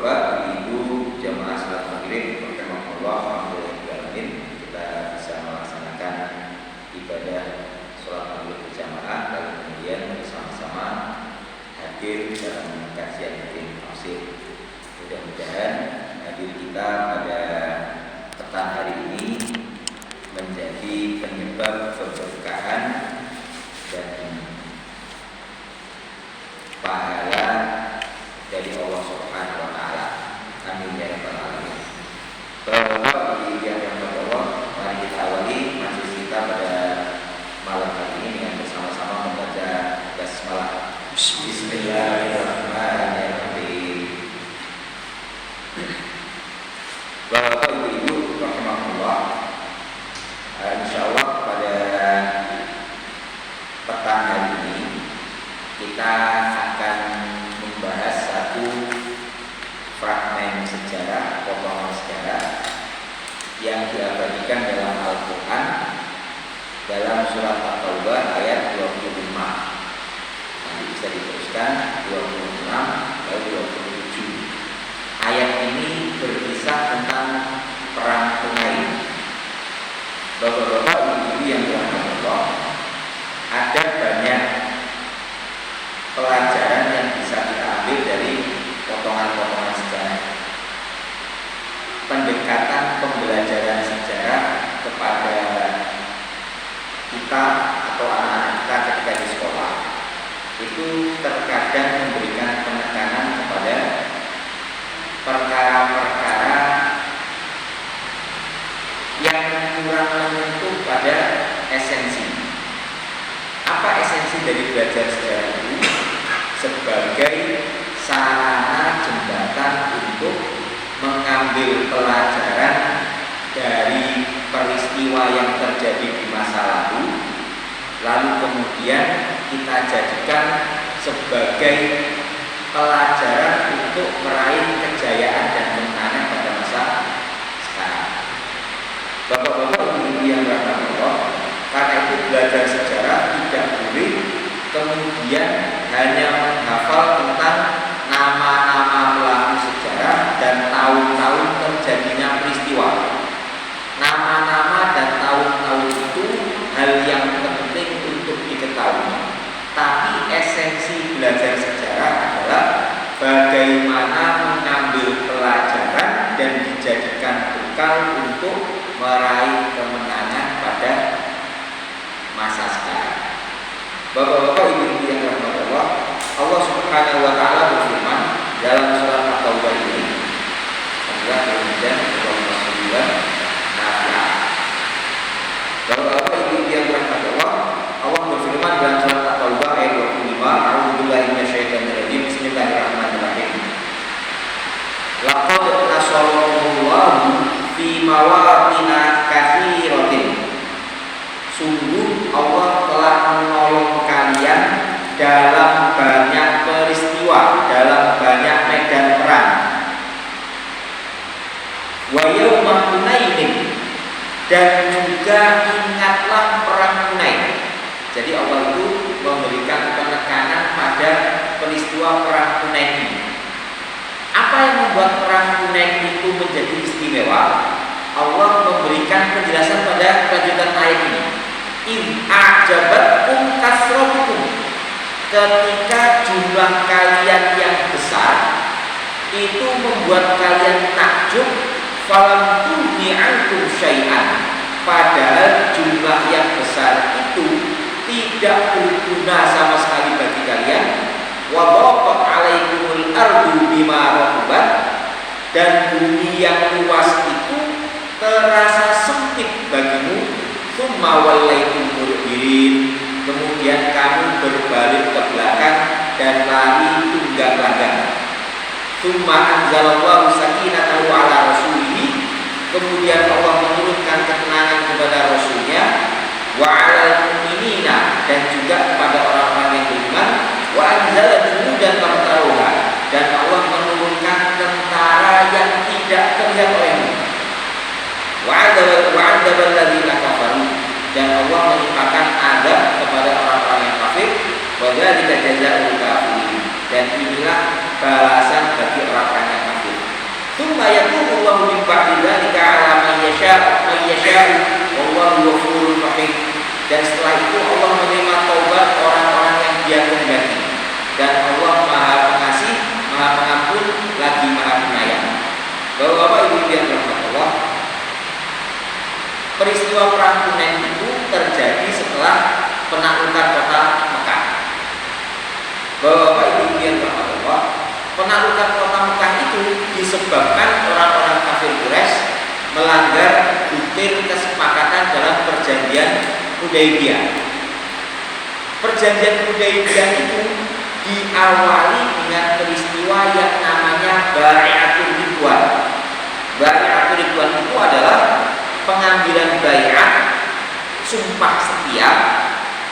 Bapak, Ibu, jamaah salat maghrib, rahimakumullah, alhamdulillah, kita bisa melaksanakan ibadah sholat maghrib berjamaah dan kemudian bersama-sama hadir dalam kajian rutin tafsir. Mudah-mudahan hadir kita pada petang hari ini menjadi penyebab keberkahan dan pahala dari Allah Subhanahu wa taala. Amin ya rabbal alamin. Bapak Ibu yang dirahmati Allah, mari kita awali majelis kita pada malam hari ini dengan bersama-sama membaca basmalah. Bismillahirrahmanirrahim. Bapak Ibu rahimakumullah, insyaallah pada petang hari ini kita akan membahas satu fragmen sejarah, potongan sejarah yang diabadikan dalam Al-Quran dalam surat At-Taubah ayat 25. Nanti bisa diteruskan 26 lalu 27. Ayat ini berkisah tentang perang Hunain. Bapak-bapak, ibu-ibu yang dirahmati Allah, ada banyak pelajaran yang bisa kita ambil dari potongan-potongan sejarah. Pendekatan pembelajaran sejarah kepada kita atau anak-anak kita ketika di sekolah itu terkadang memberikan penekanan kepada perkara-perkara yang kurang menyentuh pada esensi. Apa esensi dari belajar sejarah itu? Sebagai sarana jembatan untuk mengambil pelajaran dari peristiwa yang terjadi di masa lalu kemudian kita jadikan sebagai pelajaran untuk meraih kejayaan dan kemenangan pada masa sekarang. Bapak-bapak, ibu yang dirahmati Allah, karena itu belajar sejarah tidak boleh kemudian hanya menghafal tentang nama-nama pelaku sejarah dan tahun-tahun terjadinya peristiwa. Nama-nama dan tahun-tahun itu hal yang penting untuk diketahui. Tapi esensi belajar sejarah adalah bagaimana mengambil pelajaran dan dijadikan bekal untuk meraih kemenangan pada masa sekarang. Bapak-bapak, ibu-ibu yang dirahmati Allah, Allah Subhanahu wa taala berfirman dalam surat At-Taubah ini. Alhamdulillah, kemudian Rasulullah Nafi'ah. Bapak-bapak, ibu-ibu yang dirahmati Allah, Allah berfirman dalam surat At-Taubah ayat 25, A'udzubillahi minasyaitonir rajim. Bismillahirrahmanirrahim. Laqad nasarakumullahu fi mawatina katsiratin. Sungguh Allah telah menolong kalian dalam banyak peristiwa, dalam banyak medan perang. Wa yauma Hunain, dan juga ingatlah perang Hunain. Jadi Allah itu memberikan penekanan pada peristiwa perang Hunain ini. Apa yang membuat perang Hunain itu menjadi istimewa? Allah memberikan penjelasan pada lanjutan ayat ini. In a'jabatkum kasratukum, ketika jumlah kalian yang besar itu membuat kalian takjub, falam tughni ankum syai'an, padahal jumlah yang besar itu tidak berguna sama sekali bagi kalian. Wa dhaqat 'alaikumul ardu bima rahabat, dan bumi yang luas itu terasa sempit bagimu. Tsumma wallaitum mudbirin, kemudian kamu berbalik ke belakang dan lari tunggang-langgang. Tsumma anzalallahu sakinatahu ala rasulih, kemudian Allah menurunkan ketenangan Wa'adzabal ladzina kafaru, dan Allah menimpakan azab kepada orang-orang yang kafir. Wa dzalika jazaa'ul kafirin, dan inilah balasan bagi orang-orang yang kafir. Tsumma yatubu Allahu min ba'di dzalika 'ala man yasha'u wallahu ghafurur rahim. Dan setelah itu Allah menerima taubat orang-orang yang Dia kehendaki, dan Allah Maha Pengasih, Maha Pengampun, lagi Maha Penyayang. Bapak-bapak, Ibu yang dirahmati Allah, peristiwa perang Hunain itu terjadi setelah penaklukan kota Mekah. Bapak-bapak, Ibu yang dirahmati Allah, penaklukan kota Mekah itu disebabkan orang-orang kafir Quraisy melanggar butir kesepakatan dalam perjanjian Hudaybiyah. Perjanjian Hudaybiyah itu diawali dengan peristiwa yang namanya Bai'atul Ridwan. Bai'atul Ridwan itu adalah pengambilan bai'at, sumpah setia,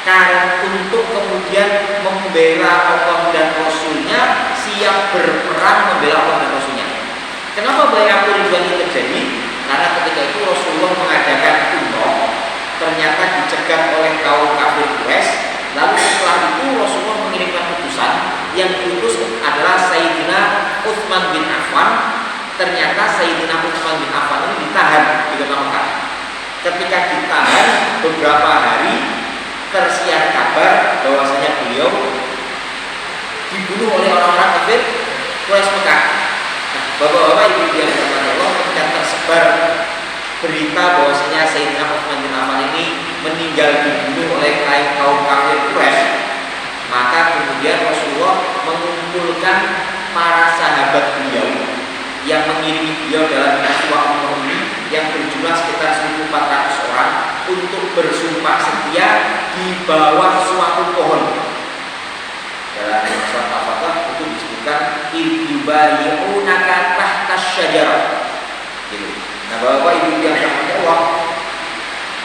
karena untuk kemudian membela Allah dan Rasulnya, siap berperang membela Allah dan Rasulnya. Kenapa Bai'atul Ridwan ini terjadi? Karena ketika itu Rasulullah mengadakan umroh, ternyata dicegat oleh kaum kafir Quraisy. Lalu setelah itu Rasulullah mengirimkan utusan, yang diutus adalah Sayyidina Utsman bin Affan. Ternyata Sayyidina Utsman bin Affan ini ditahan di kota Mekah. Ketika ditahan beberapa hari, tersiar kabar bahwasanya beliau dibunuh oleh orang-orang kafir Quraisy Mekah. Bapak-bapak, Ibu yang dirahmati Allah, ketika tersebar berita bahwasanya Sayyidina Utsman bin Affan ini meninggal dibunuh oleh kaum kafir Quraisy, maka kemudian Rasulullah mengumpulkan para sahabat beliau yang mengiringi beliau dalam peristiwa umroh ini, yang berjumlah sekitar 1.400 orang, untuk bersumpah setia di bawah suatu pohon. Dalam surat Al-Fatihah itu disebutkan yubayi'unaka tahtas syajarah. Gitu. Nah, Bapak Ibu yang dirahmati Allah,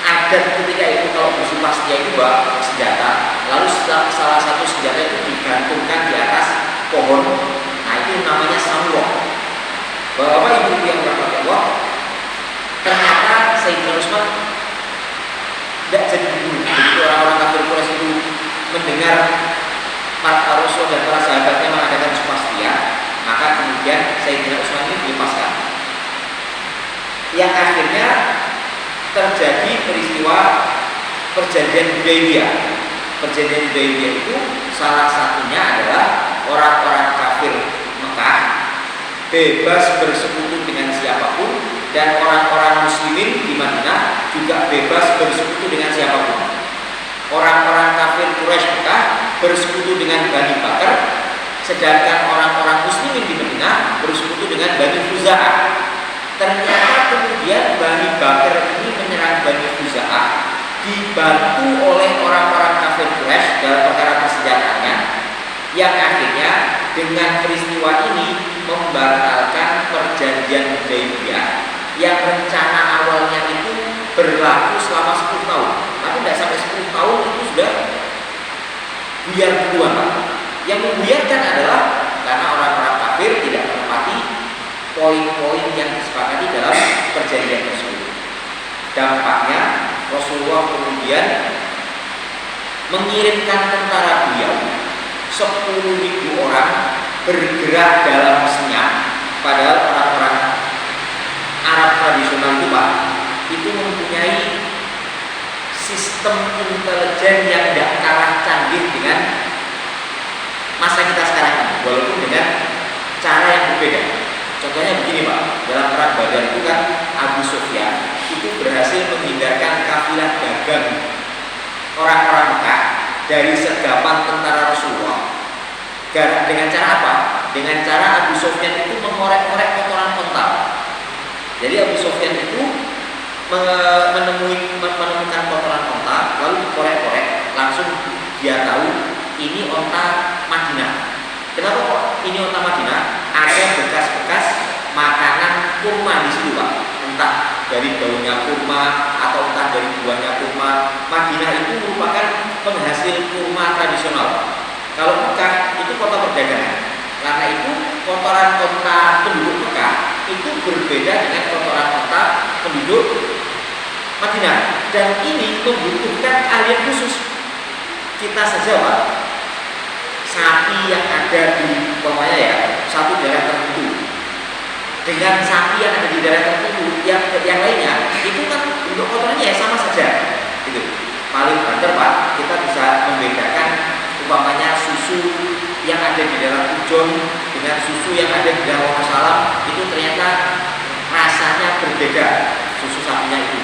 adat ketika itu kalau bersumpah setia itu bawa senjata, lalu salah satu senjata itu digantungkan di atas pohon. Nah, itu namanya samurah. Bapak Ibu yang dirahmati Allah, ternyata Sayyidina Utsman tidak jadi dibunuh. Begitu orang-orang kafir Quraisy itu mendengar para Rasul dan para sahabatnya mengadakan sumpah setia, maka kemudian Sayyidina Utsman ini dilepaskan. Yang akhirnya terjadi peristiwa perjanjian Hudaybiyah. Perjanjian Hudaybiyah itu salah satunya adalah orang-orang kafir Mekah bebas bersekutu dengan siapapun, dan orang-orang muslimin di Madinah juga bebas bersekutu dengan siapapun. Orang-orang kafir Quraisy Mekah bersekutu dengan Bani Bakar, sedangkan orang-orang muslimin di Madinah bersekutu dengan Bani Khuza'ah. Ternyata kemudian Bani Bakar ini menyerang Bani Khuza'ah, dibantu oleh orang-orang kafir Quraisy dalam perkara persenjataannya, yang akhirnya dengan peristiwa ini membatalkan perjanjian Hudaybiyah yang rencana awalnya itu berlaku selama 10 tahun, tapi tidak sampai 10 tahun itu sudah buyar duluan, Pak. Yang membuyarkan adalah karena orang-orang kafir tidak menepati poin-poin yang disepakati dalam perjanjian tersebut. Dampaknya Rasulullah kemudian mengirimkan tentara beliau 10.000 orang bergerak dalam senyap. Padahal orang-orang Arab tradisional itu, Pak, itu mempunyai sistem intelijen yang tidak kalah canggih dengan masa kita sekarang ini, walaupun dengan cara yang berbeda. Contohnya begini, Pak, dalam perang Badar itu kan Abu Sufyan itu berhasil menghindarkan kafilah dagang orang-orang Mekah dari sergapan tentara Rasulullah. Dengan cara apa? Dengan cara Abu Sufyan itu mengorek-orek kotoran onta. Jadi Abu Sufyan itu menemukan kotoran onta, lalu dikorek-korek, langsung dia tahu ini onta Madinah. Kenapa kok ini onta Madinah? Ada bekas-bekas makanan kurma di situ, Pak. Entah dari daunnya kurma atau entah dari buahnya kurma. Madinah itu merupakan penghasil kurma tradisional. Kalau Mekah itu kota perdagangan. Karena itu kotoran onta penduduk Mekah itu berbeda dengan kotoran onta penduduk Madinah, dan ini membutuhkan keahlian khusus. Kita saja Pak, sapi yang ada di umpamanya ya satu daerah tertentu dengan sapi yang ada di daerah tertentu yang lainnya itu kan untuk kotorannya ya sama saja gitu. Paling banter Pak, kita bisa membedakan umpamanya susu yang ada di daerah Pujon dengan susu yang ada di daerah Wonosalam itu ternyata rasanya berbeda susu sapinya itu.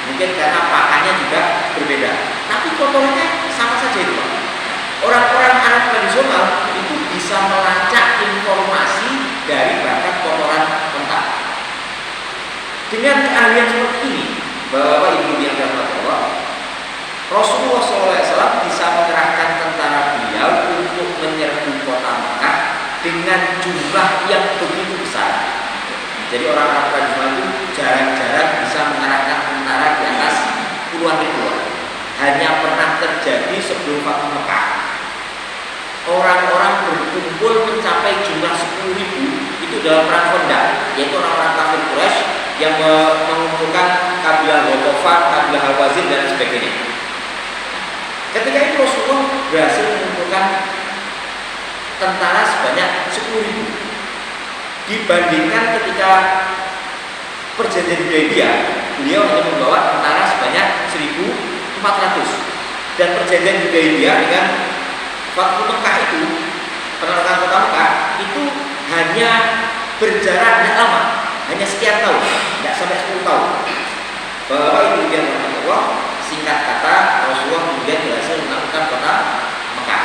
Mungkin karena pakannya juga berbeda, tapi kotorannya sama saja itu Pak. Orang-orang Arab tradisional itu bisa melacak informasi dari bahkan kotoran mentah. Dengan keahlian seperti ini, Bapak Ibu yang dirahmati Allah, Rasulullah SAW bisa mengerahkan tentara beliau untuk menyerbu kota Mekah dengan jumlah yang begitu besar. Jadi orang Arab tradisional itu jarang-jarang bisa mengerahkan tentara di atas puluhan ribu. Hanya pernah terjadi sebelum Fathu Mekah. Orang-orang berkumpul mencapai jumlah 10.000 itu dalam perang Khandaq, yaitu orang-orang kafir Quraisy yang mengumpulkan kabilah Ghatafan, kabilah Hawazin dan sebagainya. Ketika itu Rasulullah berhasil mengumpulkan tentara sebanyak 10.000 dibandingkan ketika perjanjian Hudaybiyah beliau hanya membawa tentara sebanyak 1.400 dan perjanjian Hudaybiyah dengan Fathu Mekah itu, penolakan kota Mekah itu hanya berjarak tidak lama, hanya sekian tahun, tidak sampai 10 tahun. Bapak Ibu yang dirahmati Allah, singkat kata Rasulullah kemudian berhasil menaklukkan kota Mekah.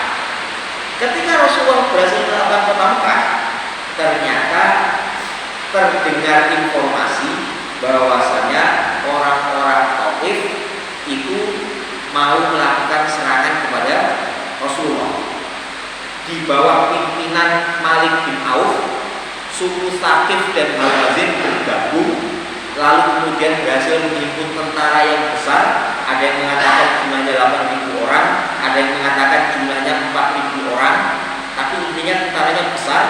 Ketika Rasulullah berhasil menaklukkan kota Mekah, ternyata terdengar informasi bahwasanya orang-orang Taif itu mau melakukan serangan kepada Rasulullah. Di bawah pimpinan Malik bin Auf, suku Tsaqif dan Hawazin bergabung, lalu kemudian berhasil menghimpun tentara yang besar. Ada yang mengatakan jumlahnya 8.000 orang, ada yang mengatakan jumlahnya 4.000 orang, tapi intinya tentaranya besar.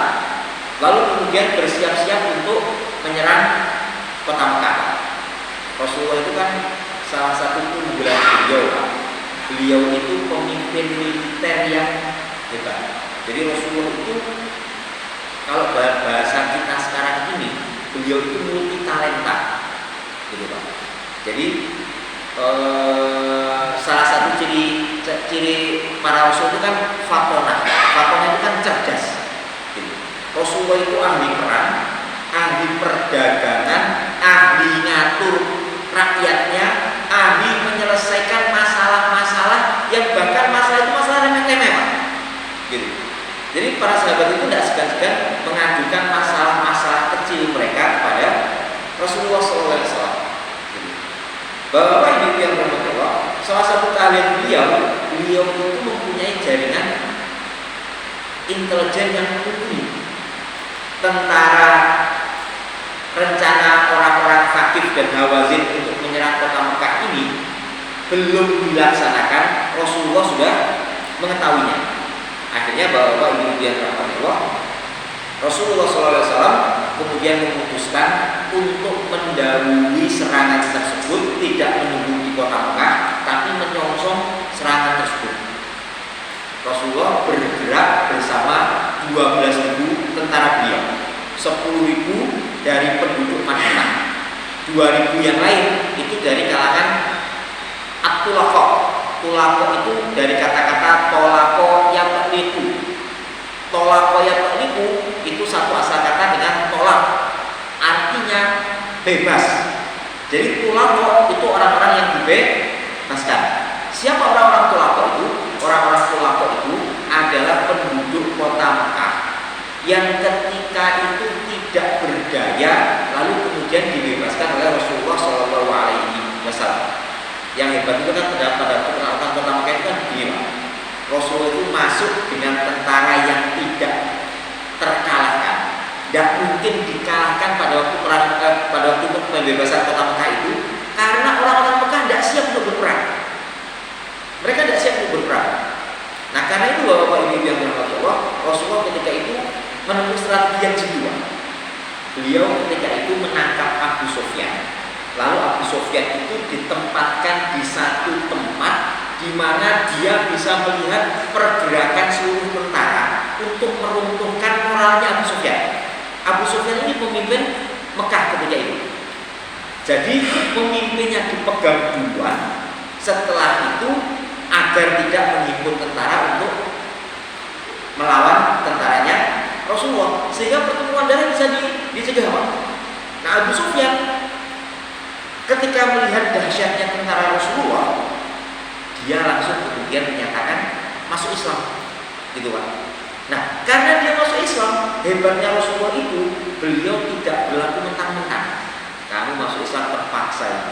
Lalu kemudian bersiap-siap untuk menyerang kota Mekah. Rasulullah itu kan salah satu keunggulan beliau. Beliau itu pemimpin militer yang hebat. Jadi Rasulullah itu kalau bahasa kita sekarang ini, beliau itu multi talenta, gitu Pak. Jadi salah satu ciri para Rasul itu kan fatonah. Fatonah itu kan cerdas. Gitu. Rasulullah itu ahli perang, ahli perdagangan, ahli ngatur rakyatnya, ahli menyelesaikan masalah-masalah yang bahkan masalah itu masalah remeh-temeh Pak. Gitu. Jadi para sahabat itu tidak segan-segan mengajukan masalah-masalah kecil mereka kepada Rasulullah SAW. Bapak Ibu yang dirahmati Allah, salah satu keahlian beliau itu mempunyai jaringan intelijen yang mumpuni. Tentara rencana orang-orang Tsaqif dan Hawazin untuk menyerang kota Mekah ini belum dilaksanakan, Rasulullah sudah mengetahuinya. Akhirnya Bapak Ibu yang dirahmati Allah, Rasulullah SAW kemudian memutuskan untuk mendahului serangan tersebut, tidak menunggu di kota Mekah, tapi menyongsong serangan tersebut. Rasulullah bergerak bersama 12.000 tentara beliau, 10.000 dari penduduk Madinah, 2.000 yang lain itu dari kalangan At-Tulaqah. Tulaqah itu dari kata-kata tolako yatliku. Tolako yatliku itu satu asal kata dengan tolak, artinya bebas. Jadi tulaqah itu orang-orang yang dibebaskan. Siapa orang-orang tulaqah itu? Orang-orang tulaqah itu adalah penduduk kota Mekah yang ketika itu tidak berdaya, lalu kemudian dibebaskan oleh Rasulullah SAW. Yang hebat itu kan pada penolakan kota Mekah itu kan begini Pak. Rasulullah itu masuk dengan tentara yang tidak terkalahkan, tidak mungkin dikalahkan pada waktu perang, pada waktu pembebasan kota Mekah itu, karena orang-orang Mekah tidak siap untuk berperang. Mereka tidak siap untuk berperang. Nah karena itu Bapak Ibu yang dirahmati Allah, Rasulullah ketika itu menempuh strategi yang kedua. Beliau ketika itu menangkap Abu Sufyan. Lalu Abu Sufyan itu ditempatkan di satu tempat di mana dia bisa melihat pergerakan seluruh tentara untuk meruntuhkan moralnya Abu Sufyan. Abu Sufyan ini pemimpin Mekah ketika itu. Jadi pemimpinnya dipegang duluan. Setelah itu agar tidak menghimpun tentara untuk melawan tentaranya Rasulullah, sehingga pertumpahan darah bisa dicegah. Nah, Abu Sufyan ketika melihat dahsyatnya tentara Rasulullah, dia langsung kemudian menyatakan masuk Islam, gitu kan? Nah, karena dia masuk Islam, hebatnya Rasulullah itu beliau tidak berlaku mentang-mentang. Kamu masuk Islam terpaksa.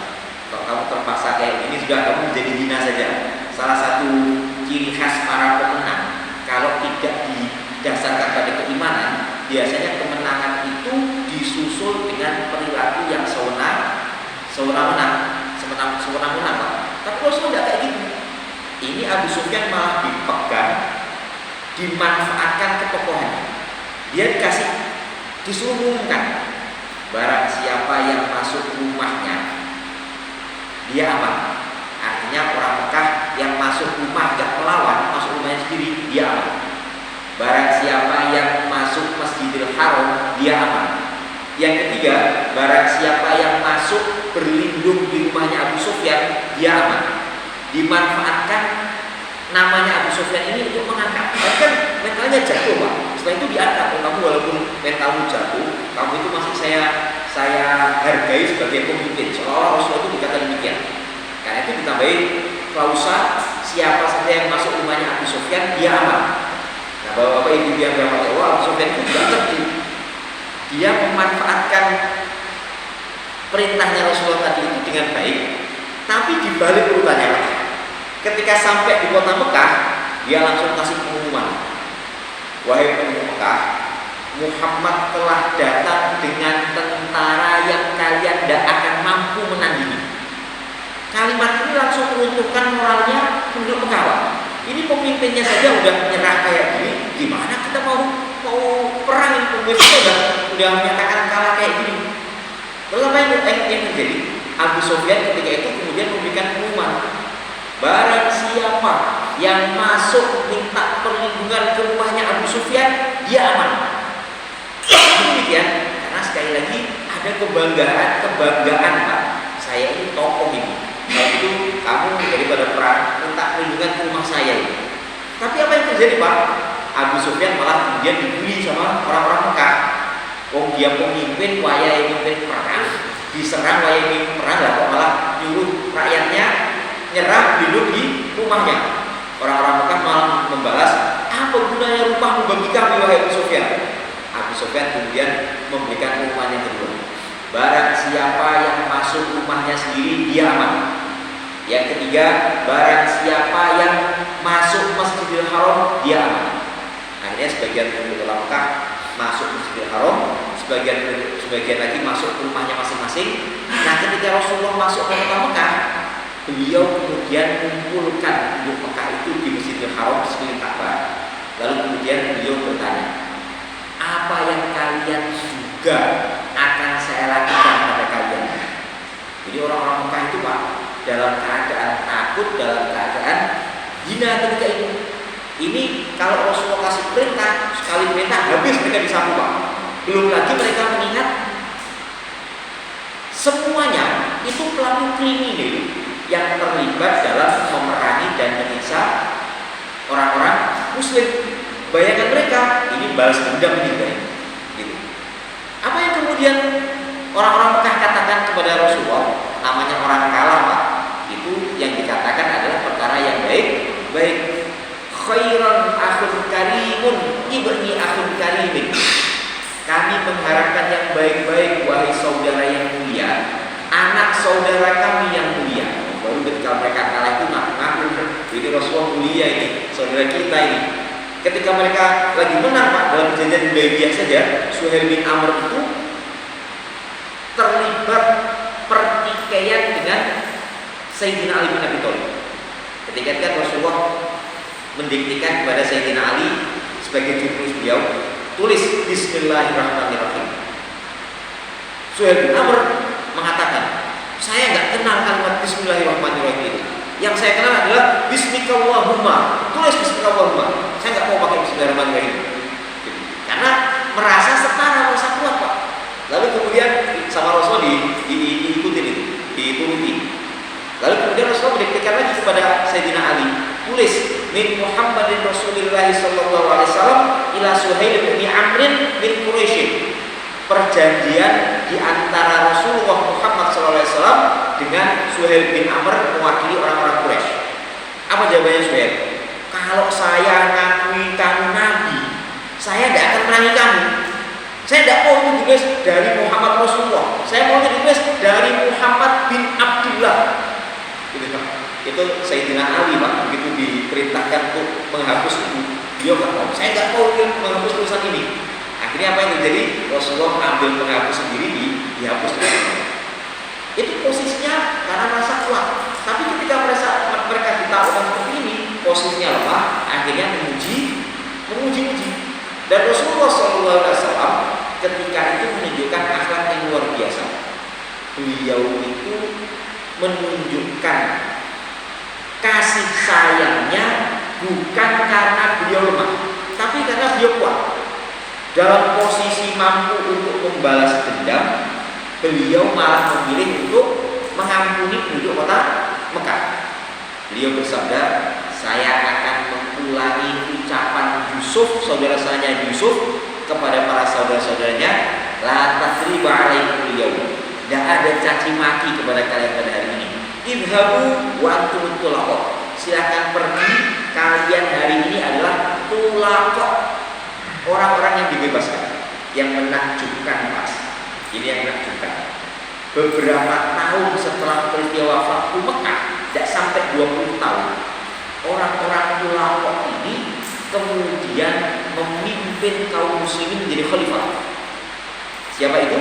Kalau kamu terpaksa kayak ini, sudah kamu menjadi hina saja. Salah satu ciri khas para pemenang, kalau tidak didasarkan pada keimanan, biasanya kemenangan itu disusul dengan perilaku yang sewenang-wenang. Tapi Rasulullah tidak kayak gitu. Ini Abu Sufyan malah dipegang, dimanfaatkan ketokohannya. Dia disuruh mengumumkan, barang siapa yang masuk rumahnya dia aman. Artinya orang Mekah yang masuk rumah gak melawan, masuk rumahnya sendiri, dia aman. Barang siapa yang masuk Masjidil Haram, dia aman. Yang ketiga, barang siapa yang masuk berlindung di rumahnya Abu Sufyan, dia aman. Dimanfaatkan namanya Abu Sufyan ini untuk mengangkat. Kan mentalnya jatuh, Pak. Setelah itu diangkat. Kamu walaupun mentalmu jatuh, kamu itu masih saya hargai sebagai pemimpin. Seolah-olah Rasulullah itu dikatakan demikian. Karena itu ditambahi klausa, siapa saja yang masuk rumahnya Abu Sufyan, dia aman. Nah, bapak-bapak ibu yang berhormat Allah, Abu Sufyan itu tidak tertib. Dia memanfaatkan perintahnya Rasulullah tadi itu dengan baik, tapi dibalik urutannya, ketika sampai di kota Mekah, dia langsung kasih pengumuman, wahai penduduk Mekah, Muhammad telah datang dengan tentara yang kalian tidak akan mampu menandingi. Kalimat ini langsung meruntuhkan moralnya penduduk Mekah. Ini pemimpinnya saja udah menyerah kayak gini, gimana kita mau perang? Ini pemimpinnya udah menyatakan kalah kayak gini. Lalu apa yang terjadi? Abu Sufyan ketika itu kemudian memberikan pengumuman, barang siapa yang masuk minta perlindungan ke rumahnya Abu Sufyan, dia aman. Demikian, karena sekali lagi ada kebanggaan Pak. Saya ini tokoh ini. Itu kamu daripada perang minta perlindungan ke rumah saya ini. Tapi apa yang terjadi Pak? Abu Sufyan malah kemudian dibully sama orang-orang Mekah. Dia pemimpin wayai mimpin perang, diserang wayai mimpin perang, lah kok malah nyuruh rakyatnya nyerah hidup di rumahnya. Orang-orang Mekah malah membalas, apa gunanya rumahmu bagi kami wahai Abu Sufyan? Abu Sufyan kemudian memberikan pengumuman yang kedua, barang siapa yang masuk rumahnya sendiri, dia aman. Yang ketiga, barang siapa yang masuk Masjidil Haram, dia aman. Akhirnya sebagian penduduk Mekah masuk Masjidil Haram, sebagian lagi masuk ke rumahnya masing-masing. Nah, ketika Rasulullah masuk ke kota Mekah, beliau kemudian mengumpulkan penduduk Mekah itu di Masjidil Haram sekeliling Ka'bah. Lalu kemudian beliau bertanya, apa yang kalian juga akan saya lakukan pada kalian? Jadi orang-orang Mekah itu Pak, dalam keadaan takut, dalam keadaan hina ketika itu. Ini kalau Rasulullah kasih perintah, sekali perintah habis mereka disapu Pak. Belum lagi mereka mengingat semuanya itu pelaku kriminal yang terlibat dalam memerangi dan menyiksa orang-orang Muslim. Bayangkan mereka ini balas dendam ini, gitu. Apa yang kemudian orang-orang Mekah katakan kepada Rasulullah? Namanya orang kalah Pak. Itu yang dikatakan adalah perkara yang baik. Khairan akhun karimun ibni akhun karimin. Kami mengharapkan yang baik-baik wahai saudara yang mulia, anak saudara kami yang mulia. Baru ketika mereka kalah itu ngaku-ngaku, jadi Rasulullah mulia ini, saudara kita ini. Ketika mereka lagi menang Pak, dalam perjanjian Hudaybiyah saja, Suhail bin Amr itu terlibat pertikaian dengan Sayyidina Ali bin Abi Thalib. Ketika itu Rasulullah mendiktikan kepada Sayyidina Ali sebagai jurus beliau, tulis Bismillahirrahmanirrahim. Suhail bin Amr mengatakan, Saya nggak kenal kalimat Bismillahirrahmanirrahim ini. Yang saya kenal adalah Bismikallahumma. Tulis Bismikallahumma. Saya nggak mau pakai Bismillahirrahmanirrahim. Karena merasa setara, merasa kuat Pak. Lalu kemudian sama Rasul diikutin itu, dituruti. Lalu kemudian Rasul mendiktekan lagi kepada Sayyidina Ali, tulis min Muhammadin Rasulillah sallallahu alaihi wasallam ila Suhail bin Amrin min Quraisy. Perjanjian di antara Rasulullah Muhammad SAW dengan Suhail bin Amr mewakili orang-orang Quraisy. Apa jawabannya Suhail? Kalau saya ngakui kamu nabi, saya tidak akan merangi kamu. Saya tidak mau ditulis dari Muhammad Rasulullah. Saya mau ditulis dari Muhammad bin Abdullah. Itu Sayyidina Ali Pak, begitu diperintahkan untuk menghapus itu, dia nggak mau. Saya nggak mau menghapus tulisan ini. Akhirnya apa yang terjadi? Rasulullah ambil penghapus sendiri, dihapus. Itu posisinya karena merasa kuat. Tapi ketika mereka ditawarkan seperti ini, posisinya lemah, akhirnya memuji. Dan Rasulullah SAW ketika itu menunjukkan akhlak yang luar biasa. Beliau itu menunjukkan kasih sayangnya bukan karena beliau lemah, tapi karena beliau kuat. Dalam posisi mampu untuk membalas dendam, beliau malah memilih untuk mengampuni penduduk kota Mekah. Beliau bersabda, saya akan mengulangi ucapan Yusuf, saudara saya Yusuf, kepada para saudara-saudaranya, la tasriba alaikum al-yawm. Tidak ada caci maki kepada kalian pada hari ini. Idhabu wa antum tulaqah. Silakan pergi, kalian hari ini adalah tulaqah. Orang-orang yang dibebaskan, yang menakjubkan Mas. Ini yang menakjubkan. Beberapa tahun setelah peristiwa Fathu Mekah, tidak sampai 20 tahun, orang-orang tulaqah ini kemudian memimpin kaum muslimin menjadi khalifah. Siapa itu?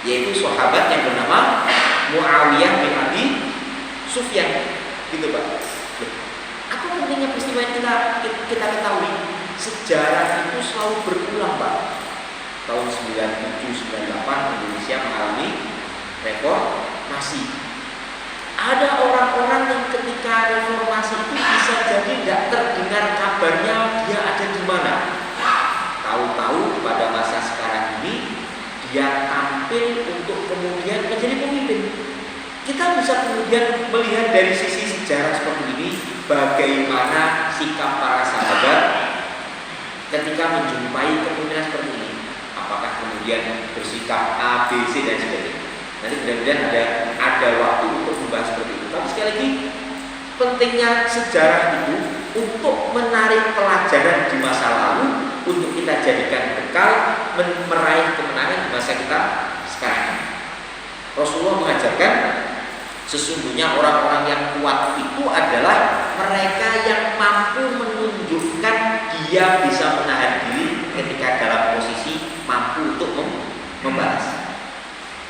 Yaitu sahabat yang bernama Muawiyah bin Abi Sufyan. Gitu Pak. Apa pentingnya peristiwa yang kita ketahui? Sejarah itu selalu berulang Pak. Tahun 97-98 Indonesia mengalami reformasi. Ada orang-orang yang ketika reformasi itu bisa jadi tidak terdengar kabarnya dia ada di mana. Tahu-tahu pada masa sekarang ini dia tampil untuk kemudian menjadi pemimpin. Kita bisa kemudian melihat dari sisi sejarah seperti ini bagaimana sikap para sahabat ketika menjumpai kepemimpinan seperti ini. Apakah kemudian bersikap A, B, C dan sebagainya. Nanti mudah-mudahan ada waktu untuk membahas seperti itu. Tapi sekali lagi pentingnya sejarah itu untuk menarik pelajaran di masa lalu untuk kita jadikan bekal meraih kemenangan di masa kita sekarang. Rasulullah mengajarkan sesungguhnya orang-orang yang kuat itu adalah mereka yang mampu menunjukkan dia bisa menahan diri ketika dalam posisi mampu untuk membalas.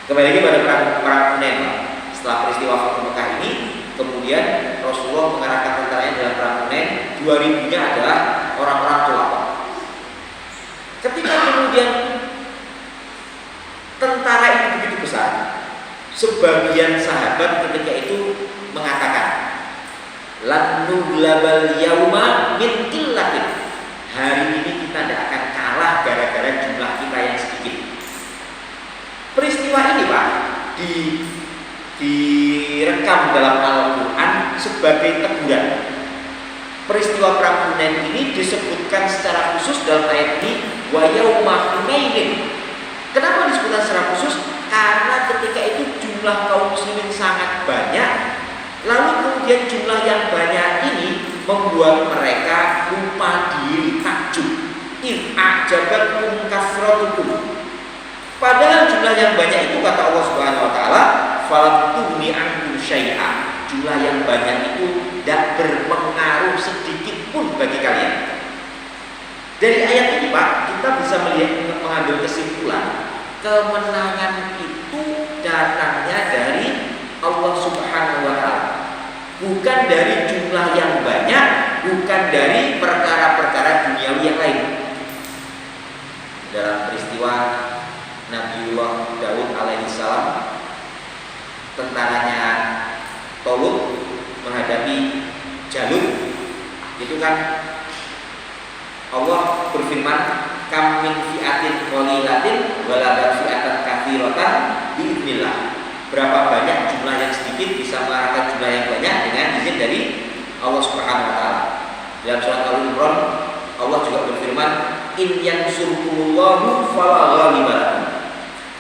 Kembali lagi pada perang Hunain. Setelah peristiwa Fathu Mekah ini, kemudian Rasulullah mengarahkan tentaranya dalam perang Hunain. 2000-nya adalah orang-orang tulaqah. Ketika kemudian tentara itu begitu besar, sebagian sahabat ketika itu mengatakan, lan nughlabal yauma min qillatin. Hari ini kita tidak akan kalah gara-gara jumlah kita yang sedikit. Peristiwa ini Pak direkam dalam Al-Quran sebagai teguran. Peristiwa perang Hunain ini disebutkan secara khusus dalam ayat ini, wa yauma Hunainin. Kenapa disebutkan secara khusus? Karena ketika itu jumlah kaum muslimin sangat banyak, lalu kemudian jumlah yang banyak ini membuat mereka lupa diri, takjub. In a'jabatkum kasratukum. Padahal jumlah yang banyak itu kata Allah Subhanahu wa taala, falam tughni ankum syai'a. Jumlah yang banyak itu tidak berpengaruh sedikit pun bagi kalian. Dari ayat ini Pak, kita bisa mengambil kesimpulan kemenangan itu datangnya dari Allah Subhanahu wa taala. Bukan dari jumlah yang banyak, bukan dari perkara-perkara duniawi yang lain. Dalam peristiwa Nabiullah Daud alaihissalam, tentaranya Tolut menghadapi Jalut, itu kan Allah berfirman, kam min fi'atin qalilatin walabat fi'atan katsiratan biidznillah. Berapa banyak jumlah yang sedikit bisa mengalahkan jumlah yang banyak dengan izin dari Allah Subhanahu wa taala. Dalam surat Al-Imran Allah juga berfirman, in yansurkumullahu fala ghaliba lakum.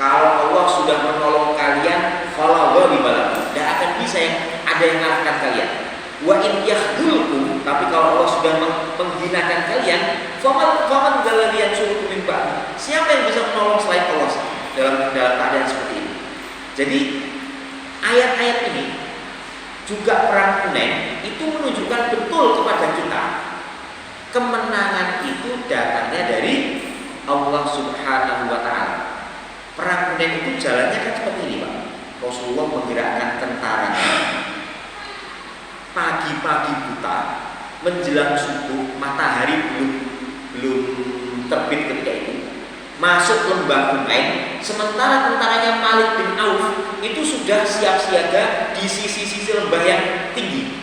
Kalau Allah sudah menolong kalian, fala ghaliba lakum, tidak akan bisa ada yang mengalahkan kalian. Wa in yakhdhulkum, tapi kalau Allah sudah menghinakan kalian, faman dzalladzi yansurukum min ba'di. Siapa yang bisa menolong selain Allah dalam keadaan seperti ini? Jadi ayat-ayat ini juga perang Hunain itu menunjukkan betul kepada kita kemenangan itu datangnya dari Allah Subhanahu wa taala. Perang Hunain itu jalannya kan seperti ini, Pak. Rasulullah menggerakkan tentaranya pagi-pagi buta menjelang subuh, matahari belum terbit ketika itu, masuk lembah Hunain, sementara tentaranya Malik bin Auf itu sudah siap siaga di sisi-sisi lembah yang tinggi.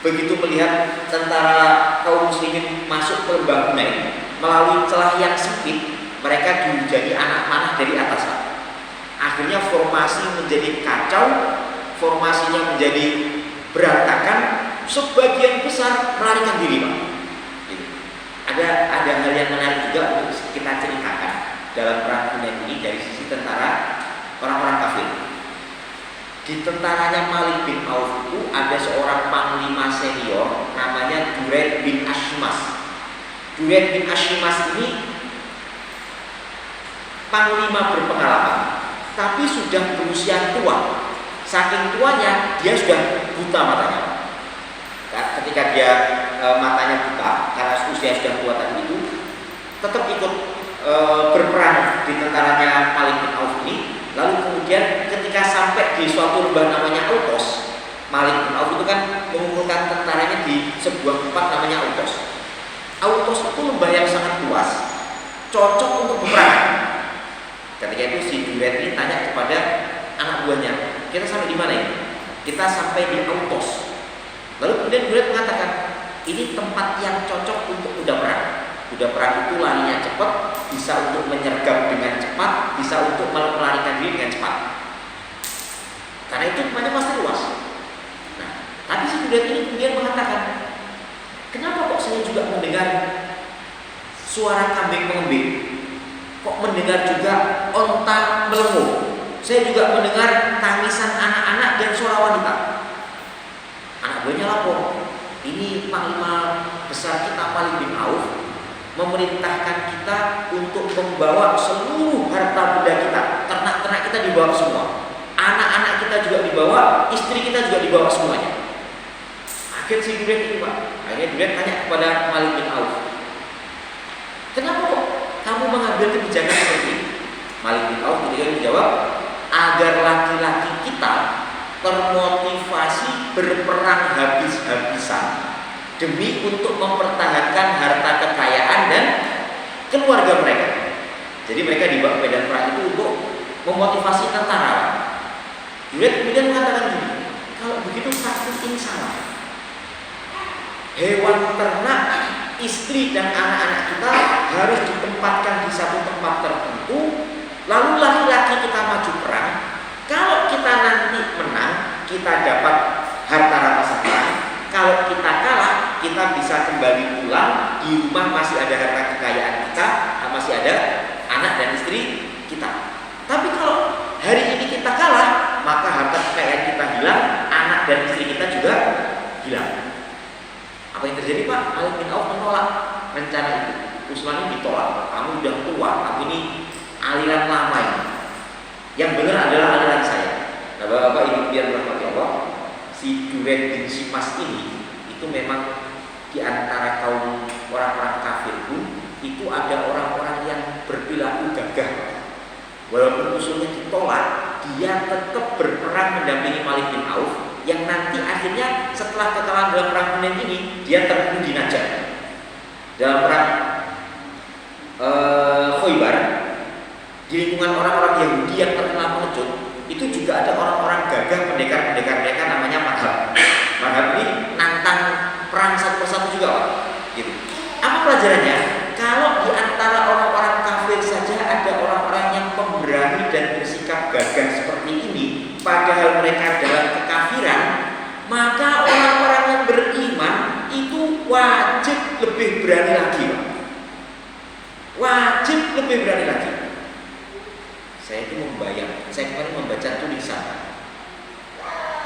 Begitu melihat tentara kaum muslimin masuk ke lembah Hunain melalui celah yang sempit, mereka dihujani anak panah dari atas. Akhirnya formasi menjadi kacau, formasinya menjadi berantakan, sebagian besar melarikan diri, Pak. Ada hal yang menarik juga untuk kita ceritakan dalam perang Hunain ini dari sisi tentara orang-orang kafir. Di tentaranya Malik bin Auf itu ada seorang panglima senior namanya Duraid bin Ashmas. Duraid bin Ashmas ini panglima berpengalaman, tapi sudah berusia tua. Saking tuanya dia sudah buta matanya. Ketika dia matanya buta karena usia sudah tua tadi itu, tetap ikut berperang di tentaranya Malik bin Auf ini. Lalu kemudian ketika sampai di suatu lembah namanya Autos, Malik bin Auf itu kan mengumpulkan tentaranya di sebuah tempat namanya Autos. Autos itu lembah yang sangat luas, cocok untuk berperang. Ketika itu si Duraid ini tanya kepada anak buahnya, kita sampai di mana ini? Kita sampai di Autos. Lalu kemudian Duraid mengatakan, ini tempat yang cocok untuk kuda perang. Kuda perang itu larinya cepat, bisa untuk menyergap dengan cepat, bisa untuk melarikan diri dengan cepat. Karena itu tempatnya pasti luas. Nah, tapi si Duraid ini kemudian mengatakan, kenapa kok saya juga mendengar suara kambing mengembing? Kok mendengar juga onta melenguh? Saya juga mendengar tangisan anak-anak dan suara wanita. Anak buahnya lapor, ini panglima besar kita Malik bin Auf memerintahkan kita untuk membawa seluruh harta benda kita, ternak-ternak kita dibawa semua, anak-anak kita juga dibawa, istri kita juga dibawa semuanya. Akhirnya si Duraid ini, Pak, akhirnya Duraid tanya kepada Malik bin Auf, kenapa kok kamu mengambil kebijakan seperti ini? Malik bin Auf ketika menjawab, agar laki-laki kita termotivasi berperang habis-habisan demi untuk mempertahankan harta kekayaan dan keluarga mereka. Jadi mereka dibawa ke medan perang itu untuk memotivasi tentara. Duraid kemudian mengatakan gini, kalau begitu pasti ini salah. Hewan ternak, istri dan anak-anak kita harus ditempatkan di satu tempat tertentu, lalu laki-laki kita maju perang. Kalau kita nanti menang, kita dapat harta rampasan perang. Kalau kita kalah, kita bisa kembali pulang, di rumah masih ada harta kekayaan kita, masih ada anak dan istri kita. Tapi kalau hari ini kita kalah, maka harta kekayaan kita hilang, anak dan istri kita juga hilang. Apa yang terjadi, Pak? Malik bin Auf menolak rencana itu. Usulan ini ditolak. Kamu sudah tua, kamu ini aliran lama ini. Yang benar adalah aliran saya. Nah, Bapak Ibu biar berhati Allah, si Duraid bin Ashmas ini itu memang di antara kaum orang-orang kafir pun itu ada orang-orang yang berperilaku gagah. Walaupun usulnya ditolak, dia tetap berperang mendampingi Malik bin Auf, yang nanti akhirnya setelah kekalahan dalam perang Hunain ini dia terbunuh di Najjar. Dalam perang Khaybar, di lingkungan orang-orang Yahudi yang terkenal pengecut, itu juga ada orang-orang gagah pendekar mereka namanya madhab. Madhab ini nantang perang satu persatu juga, Pak. Gitu. Apa pelajarannya? Kalau di antara orang-orang kafir saja ada orang-orang yang pemberani dan bersikap gagah seperti ini, padahal mereka dalam kekafiran, maka orang-orang yang beriman itu wajib lebih berani lagi, Pak. Wajib lebih berani lagi. Saya itu membayang, saya kemarin membaca tulisan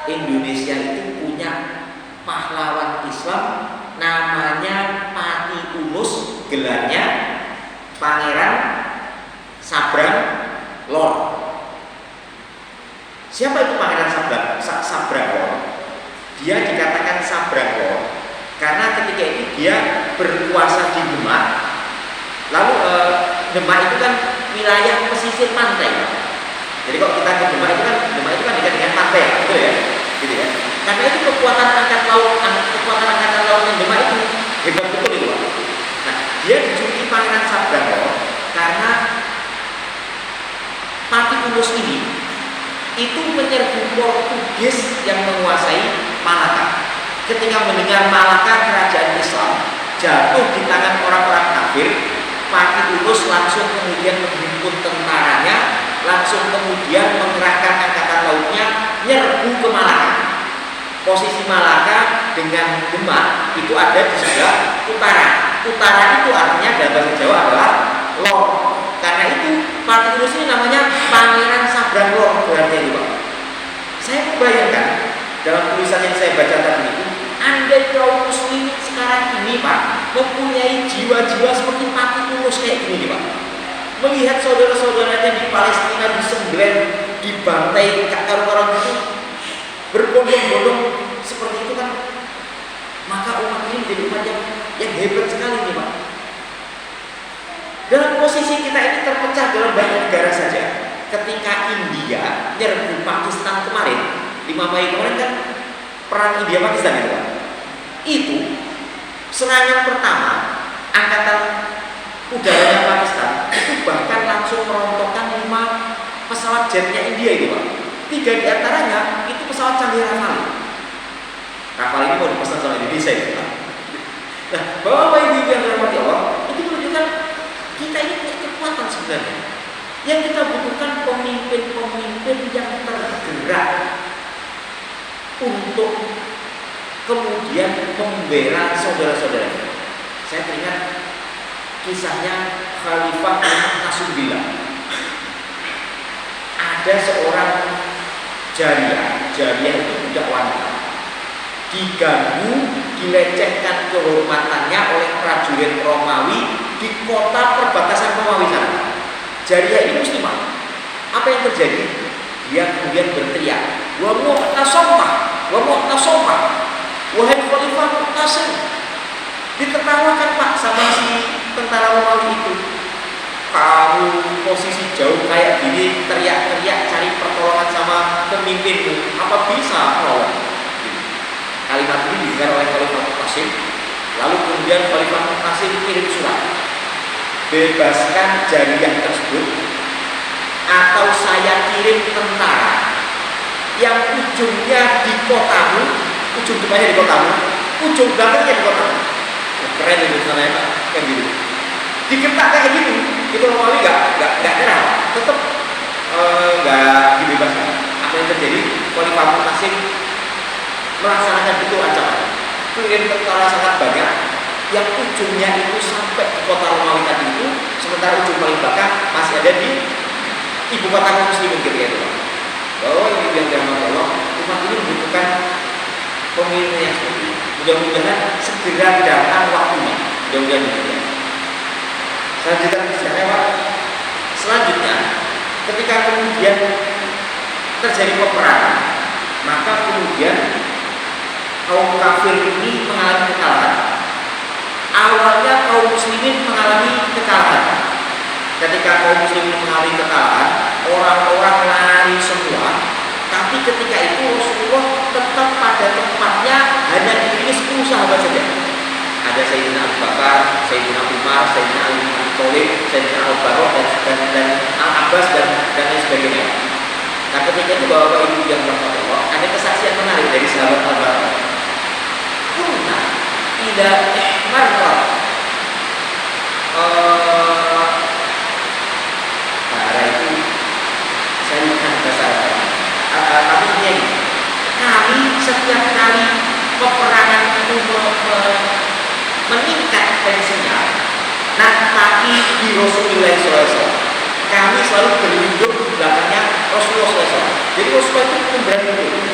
Indonesia itu punya pahlawan Islam namanya Pati Unus, gelarnya Pangeran Sabrang Lor. Siapa itu Pangeran Sabrang Lor? Dia dikatakan Sabrang Lor karena ketika itu dia berkuasa di Demak. Lalu Demak itu kan wilayah pesisir pantai. Jadi kalau kita ke Demak itu kan dekat dengan pantai, betul ya? Gitu ya. Karena itu kekuatan angkatan laut yang Demak itu hebat betul itu, Pak. Nah, dia dijuluki Pangeran Sabrang Lor karena Pati Unus ini itu menyerbu Portugis yang menguasai Malaka. Ketika mendengar Malaka kerajaan Islam jatuh di tangan orang-orang kafir, Pati Unus langsung kemudian menghimpun tentaranya, langsung kemudian mengerahkan angkatan lautnya nyerbu ke Malaka. Posisi Malaka dengan Demak itu ada di sebelah utara. Utara itu artinya dalam bahasa Jawa adalah Lor. Karena itu Pati Unus ini namanya Pangeran Sabrang Lor berarti itu, Pak. Saya membayangkan dalam tulisan yang saya baca tadi itu, andai kaum muslimin sekarang ini, Pak, mempunyai jiwa-jiwa seperti Pati Unus kayak gini, Pak, melihat saudara-saudaranya di Palestina disembelih, dibantai karu-karuan itu, berbondong-bondong seperti itu kan, maka umat ini menjadi umat yang hebat sekali nih, Pak. Dalam posisi kita ini terpecah dalam banyak negara saja. Ketika India nyerbu Pakistan kemarin, 5 Mei kemarin kan perang India Pakistan itu, Pak. Itu serangan pertama angkatan udaranya Pakistan itu bahkan langsung merontokkan 5 pesawat jetnya India itu, Pak. 3 di antaranya itu pesawat canggih Rafale. Rafale ini mau dipesan sama Indonesia itu, Pak. Nah, Bapak Ibu yang dirahmati Allah, itu menunjukkan kita ini punya kekuatan sebenarnya. Yang kita butuhkan pemimpin-pemimpin yang tergerak untuk kemudian membela saudara-saudara. Saya teringat kisahnya Khalifah Nasrullah. Ada seorang jariyah itu budak wanita, diganggu, dilecehkan kehormatannya oleh prajurit Romawi di kota perbatasan Romawi sana. Jariyah ini muslimah. Apa yang terjadi? Dia kemudian berteriak, "Wa mu'tasammah, wa mu'tasammah, wahai Khalifah Mu'tasim." Ditertawakan, Pak, sama si tentara Romawi itu. Kamu posisi jauh kayak gini, teriak-teriak cari pertolongan sama pemimpinmu, apa bisa melawan? Kalimat ini didengar oleh Khalifah Mu'tasim. Lalu kemudian Khalifah Mu'tasim kirim surat, bebaskan jariyah tersebut, atau saya kirim tentara yang ujungnya di kotamu, ujung depannya di kotamu, ujung belakangnya di kotamu. Keren itu sana, Pak, kayak gitu. Digetak kayak gitu, itu Romawi nggak nyerah, tetap nggak dibebaskan. Apa yang terjadi? Khalifah Mu'tasim melaksanakan itu ancaman, kirim tentara sangat banyak, yang ujungnya itu sampai di kota Romawi tadi itu, sementara ujung paling belakang masih ada di ibu kota kaum muslimin ketika itu. Bahwa yang dirahmati Allah, umat ini membutuhkan pemimpin yang seperti ini. Mudah-mudahan segera datang waktunya. Mudah-mudahan. Selanjutnya, ketika kemudian terjadi peperangan, maka kemudian kaum kafir ini mengalami kekalahan. Awalnya kaum muslimin mengalami kekalahan. Ketika kaum muslimin mengalami kekalahan, orang-orang lari semua. Tapi ketika itu Rasulullah tetap pada tempatnya, hanya dipilih 10 sahabat saja. Ada Sayyidina Abu Bakar, Sayyidina Umar, Sayyidina Ali bin Thalib, Sayyidina Al-Barok dan Al-Abbas dan lain sebagainya. Nah ketika itu Bapak Ibu yang berkata, ada kesaksian menarik dari sahabat Al-Bara. Kunna ila ihmarra Bara itu saya lupa bahasa tapi ini kami setiap kali peperangan itu meningkat tensinya, nah tapi di Rasulullah SAW kami selalu berlindung di belakangnya Rasulullah SAW. Jadi Rasulullah itu pemberani.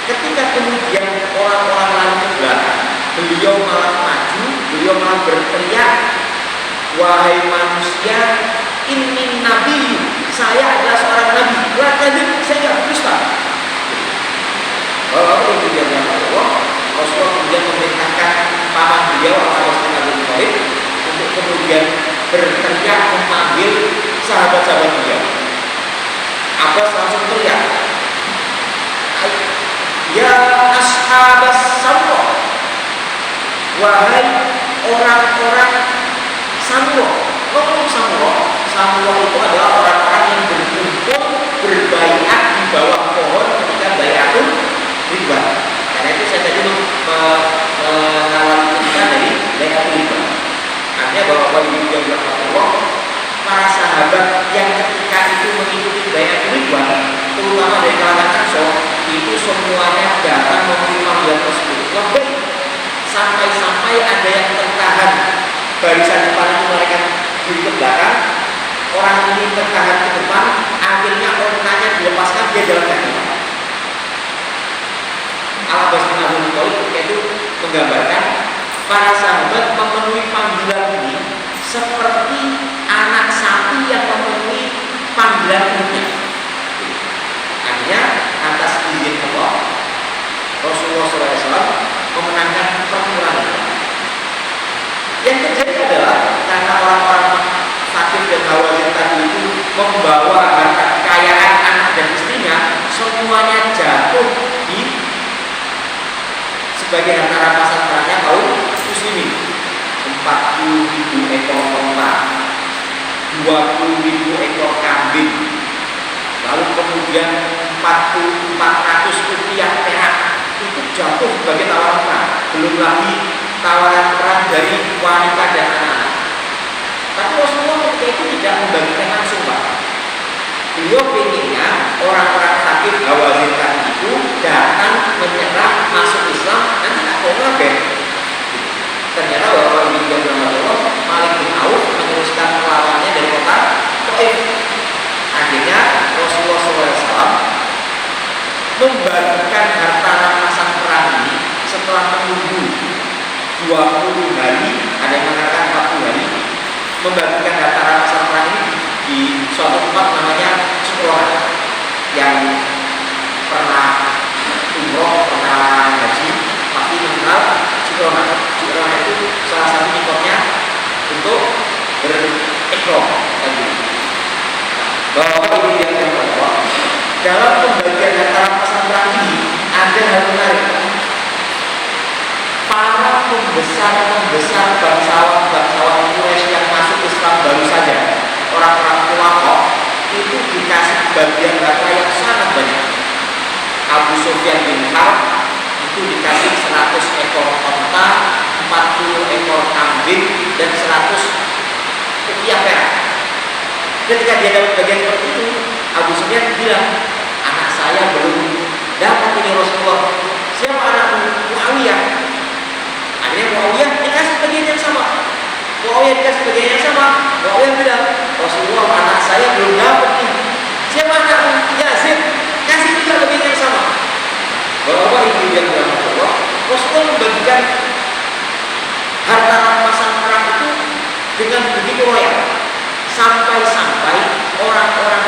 Ketika kemudian orang-orang lain ke belakang, beliau malah maju, beliau malah berteriak, wahai manusia, ini nabi, saya adalah seorang nabi. Lakadib, saya tidak berdusta. Kalau kemudian Allah, Rasulullah kemudian memerintahkan paman beliau Abbas bin Abi Thalib untuk kemudian berteriak memanggil sahabat-sahabat beliau. Abbas langsung teriak, ya ashabas Samwa, wahai orang-orang Samwa. Ngomong Samwa itu adalah orang-orang yang berkumpul berbaiat di bawah pohon ketika baiatul ridwan. Karena itu saya tadi mengawali kita dari baiatul ridwan. Artinya bahwa Ibu yang berkata, para sahabat yang ketika itu mengikuti baiatul ridwan, terutama dari kalangan Ansor, itu semuanya datang memenuhi panggilan tersebut. Lebih sampai-sampai ada yang tertahan barisan depan itu mereka diri ke belakang, orang ini tertahan ke depan, akhirnya orangnya dilepaskan, dia jalan kaki. Al-Abbas bin Abi Thalib itu menggambarkan para sahabat memenuhi panggilan ini seperti anak sapi yang memenuhi panggilan induknya. Akhirnya atas izin Allah, Rasulullah SAW memenangkan pertempuran. Yang terjadi adalah karena orang-orang Sakif dan Hawazin tadi itu membawa harta kekayaan anak dan istrinya, semuanya jatuh di sebagai harta rampasan perangnya kaum muslimin. 40.000 ekor onta, 20.000 ekor kambing, lalu kemudian 400 rupiah perak itu jatuh sebagai tawaran perang. Belum lagi tawaran perang dari wanita dan anak-anak. Tapi Rasulullah ketika itu tidak membagikan langsung, Pak. Beliau pengennya orang-orang Sakif Hawazin tadi itu datang menyerang masuk Islam, nanti tak mau ngabek. Ternyata bahwa Ibnu Abdullah Malik bin Auf meneruskan perlawanannya dari kota Taif. Akhirnya Rasulullah SAW membagikan harta rampasan perang ini setelah menunggu 20 hari, ada yang mengatakan 40 hari, membagikan harta rampasan perang ini di suatu tempat namanya Cikroha. Yang pernah umroh, pernah haji pasti mengenal Cikroha. Cikroha itu salah satu mikotnya untuk berikram tadi. Bahwa ini yang kedua, dalam pembagian harta rampasan perang ini ada hal menarik. Para pembesar bangsawan Quraisy yang masuk Islam baru saja, orang-orang Quraisy itu dikasih bagian harta yang sangat banyak. Abu Sufyan bin Harb itu dikasih 100 ekor onta, 40 ekor kambing, dan 100 rupiah perak. Ketika dia dapat bagian seperti itu, Abu Sufyan bilang, anak saya belum dapat ini Rasulullah. Siapa anakmu? Muawiyah. Akhirnya Muawiyah dikasih bagian yang sama. Muawiyah dikasih bagian yang sama. Muawiyah bilang, Rasulullah, anak saya belum dapat nih. Siapa anakmu? Yazid. Kasih juga bagian yang sama. Bahwa ibu yang bilang Rasulullah membagikan harta rampasan perang itu dengan begitu royal. Sampai-sampai orang-orang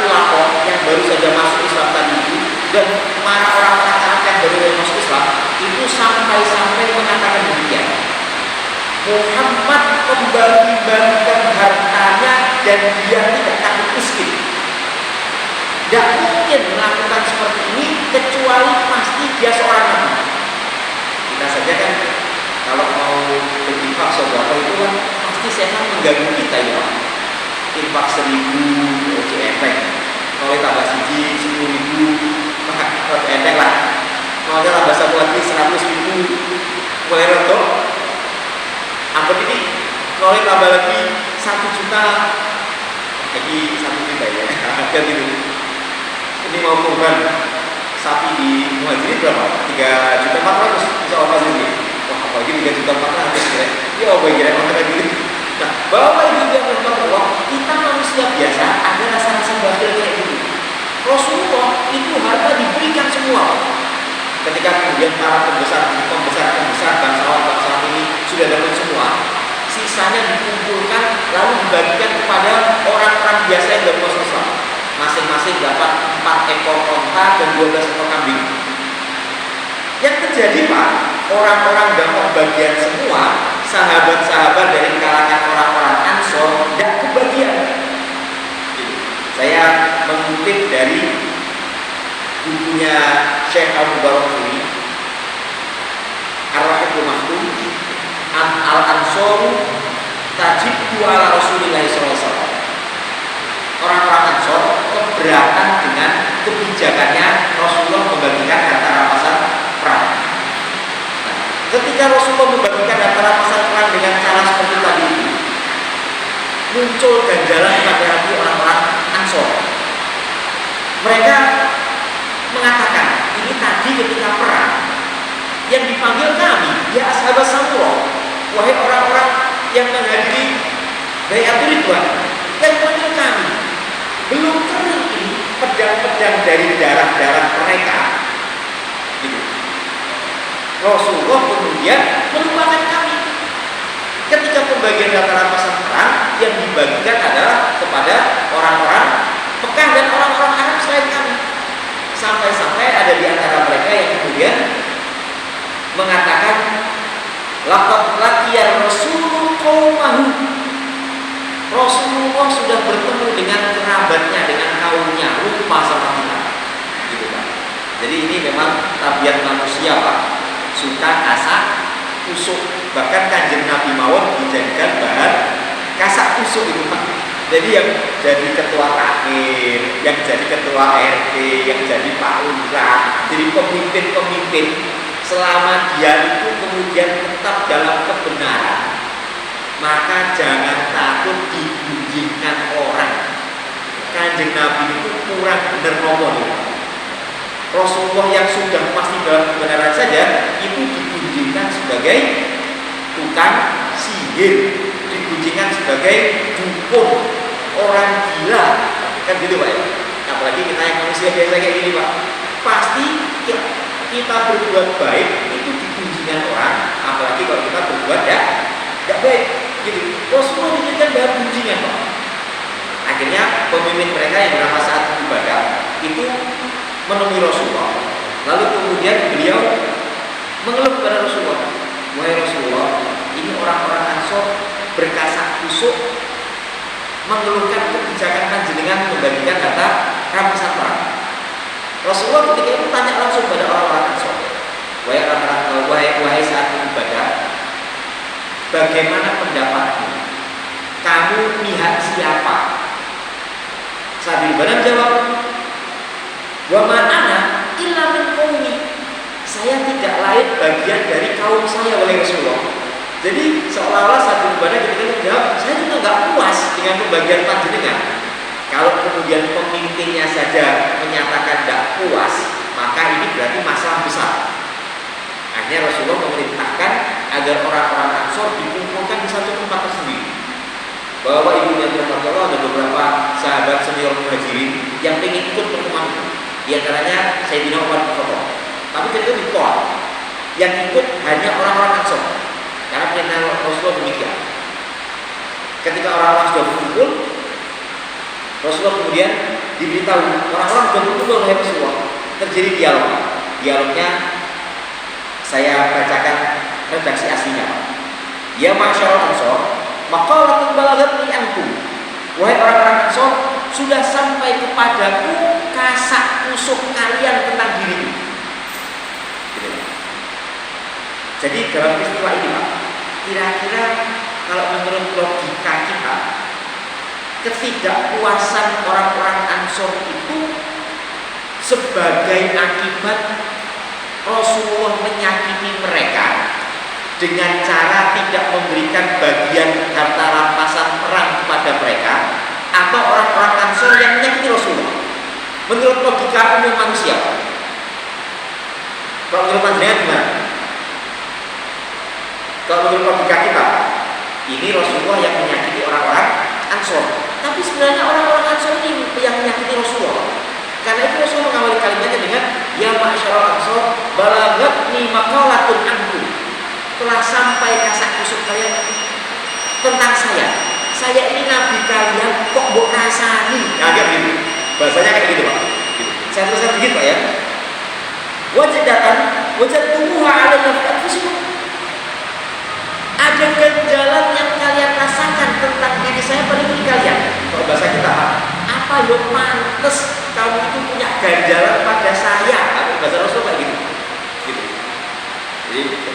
pelapor yang baru saja masuk Islam tadi itu dan para orang-orang Arab yang baru saja masuk Islam itu sampai-sampai mengatakan demikian. Muhammad membagi-bagikan hartanya dan dia tidak takut miskin. Tidak mungkin melakukan seperti ini kecuali pasti dia seorang nabi. Kita saja kan kalau mau berinfak saudara itu kan pasti setan mengganggu kita ya. Infak 1000 efek. Mulai tambah siji 10.000, enteng lah. Mulai tambah satu lagi 100.000, mulai rotok. Apa ini? Mulai tambah lagi 1 juta, lagi 1 juta ya, kan gitu. Ini mau kurban sapi di Muhajirin berapa? 3.400.000 bisa orang sini. Wah, apalagi 3.400.000 ya. Ya apa kira orang kayak gitu. Nah, bahwa ibu yang Allah, kita manusia biasa ada rasa-rasa batil kayak gitu. Rasulullah itu harta diberikan semua. Ketika kemudian para pembesar bangsawan ini sudah dapat semua, sisanya dikumpulkan lalu dibagikan kepada orang-orang biasa yang baru masuk Islam. Masing-masing dapat 4 ekor onta dan 12 ekor kambing. Yang terjadi Pak, orang-orang dapat bagian semua, sahabat-sahabat dari kalangan orang-orang Ansor tidak kebagian. Saya mengutip dari bukunya Syekh Al-Mubarakfuri, Ar-Rahimul Mahkum, Al-Ansor Tajibu ala Rasulillah SAW. Orang-orang Ansor keberatan dengan kebijakannya Rasulullah membagikan harta rampasan perang. Nah, ketika Rasulullah membagikan harta rampasan perang dengan cara seperti tadi itu, muncul ganjalan pada hati orang-orang Ansor. Mereka mengatakan, ini tadi ketika perang yang dipanggil kami, ya ashabas samurah, wahai orang-orang yang menghadiri Bai'atul Ridwan, yang panggil kami. Belum kering ini pedang-pedang dari darah-darah mereka. Gitu. Rasulullah kemudian melupakan kami. Ketika pembagian data rampasan perang yang dibagikan adalah kepada orang-orang Mekah dan orang-orang Arab selain kami. Sampai-sampai ada di antara mereka yang kemudian mengatakan, laqad laqiya Rasulullah qaumahu. Rasulullah sudah bertemu dengan kerabatnya, dengan kaumnya, lupa sama kita. Gitu Pak. Jadi ini memang tabiat manusia Pak, suka kasak kusuk. Bahkan Kanjeng Nabi mawon dijadikan bahan kasak kusuk itu Pak. Jadi yang jadi ketua takmir, yang jadi ketua RT, yang jadi Pak Lurah, jadi pemimpin-pemimpin, selama dia itu kemudian tetap dalam kebenaran, maka jangan takut digunjingkan orang. Kanjeng Nabi itu kurang benar ngomong. Rasulullah yang sudah pasti dalam kebenaran saja itu digunjingkan sebagai tukang sihir, digunjingkan sebagai dukun, orang gila, kan gitu Pak ya. Apalagi kita yang manusia biasa kayak gini Pak, pasti kita berbuat baik itu digunjingkan orang, apalagi kalau kita berbuat tidak baik. Gitu. Rasulullah dijadikan bahan gunjingan Pak. Akhirnya pemimpin mereka yang bernama Sa'ad bin Ubadah itu menemui Rasulullah. Lalu kemudian beliau mengeluh kepada Rasulullah, wahai Rasulullah, ini orang-orang Ansor berkasak kusuk mengeluhkan kebijakan panjenengan membagikan data rampasan perang. Rasulullah ketika itu tanya langsung pada orang-orang Ansor, wahai Sa'ad bin Ubadah, bagaimana pendapatmu? Kamu pihak siapa? Sa'ad bin Ubadah jawab, wa ma ana illa min qaumi. Saya tidak lain bagian dari kaum saya, wahai Rasulullah. Jadi seolah-olah Sa'ad bin Ubadah ketika itu jawab, saya juga nggak puas dengan pembagian panjenengan. Kalau kemudian pemimpinnya saja menyatakan tidak puas, maka ini berarti masalah besar. Akhirnya Rasulullah memerintahkan agar orang-orang Ansor dikumpulkan di satu tempat tersendiri. Bahwa ibu yang Allah ada beberapa sahabat senior Muhajirin yang ingin ikut pertemuan itu. Di antaranya Sayyidina Umar bin Khattab. Tapi ketika ditolak, yang ikut hanya orang-orang Ansor. Karena perintah Rasulullah demikian. Ketika orang-orang sudah berkumpul, Rasulullah kemudian diberitahu orang-orang sudah berkumpul oleh Rasulullah. Terjadi dialog. Dialognya saya bacakan redaksi aslinya. Ya masyaallah Ansor, maqalatun balagatni ankum. Wahai orang-orang Ansor, sudah sampai kepadaku kasak kusuk kalian tentang diriku. Gitu. Jadi dalam peristiwa ini Pak, kira-kira kalau menurut logika kita, ketidakpuasan orang-orang Ansor itu sebagai akibat Rasulullah menyakiti mereka dengan cara tidak memberikan bagian harta rampasan perang kepada mereka, atau orang-orang Ansor yang menyakiti Rasulullah. Menurut logika umum manusia, kalau menurut panjenengan gimana? Kalau menurut logika kita, ini Rasulullah yang menyakiti orang-orang Ansor. Tapi sebenarnya orang-orang Ansor ini yang menyakiti Rasulullah. Karena itu Rasulullah mengawali kalimatnya dengan ya ma'syaral Ansor balagatni maqalatun ankum. Telah sampai kasak kusuk kalian tentang saya. Saya ini nabi kalian kok mbok rasani. Nah, kayak gitu. Bahasanya kayak gitu, Pak. Gitu. Saya tuliskan dikit, Pak ya. Wajadtumuha 'ala anfusikum. Ada ganjalan yang kalian rasakan tentang diri saya pada diri kalian. Kalau bahasa kita apa yang pantes kamu itu punya ganjalan pada saya? Tapi bahasa Rasul kayak gitu. Gitu.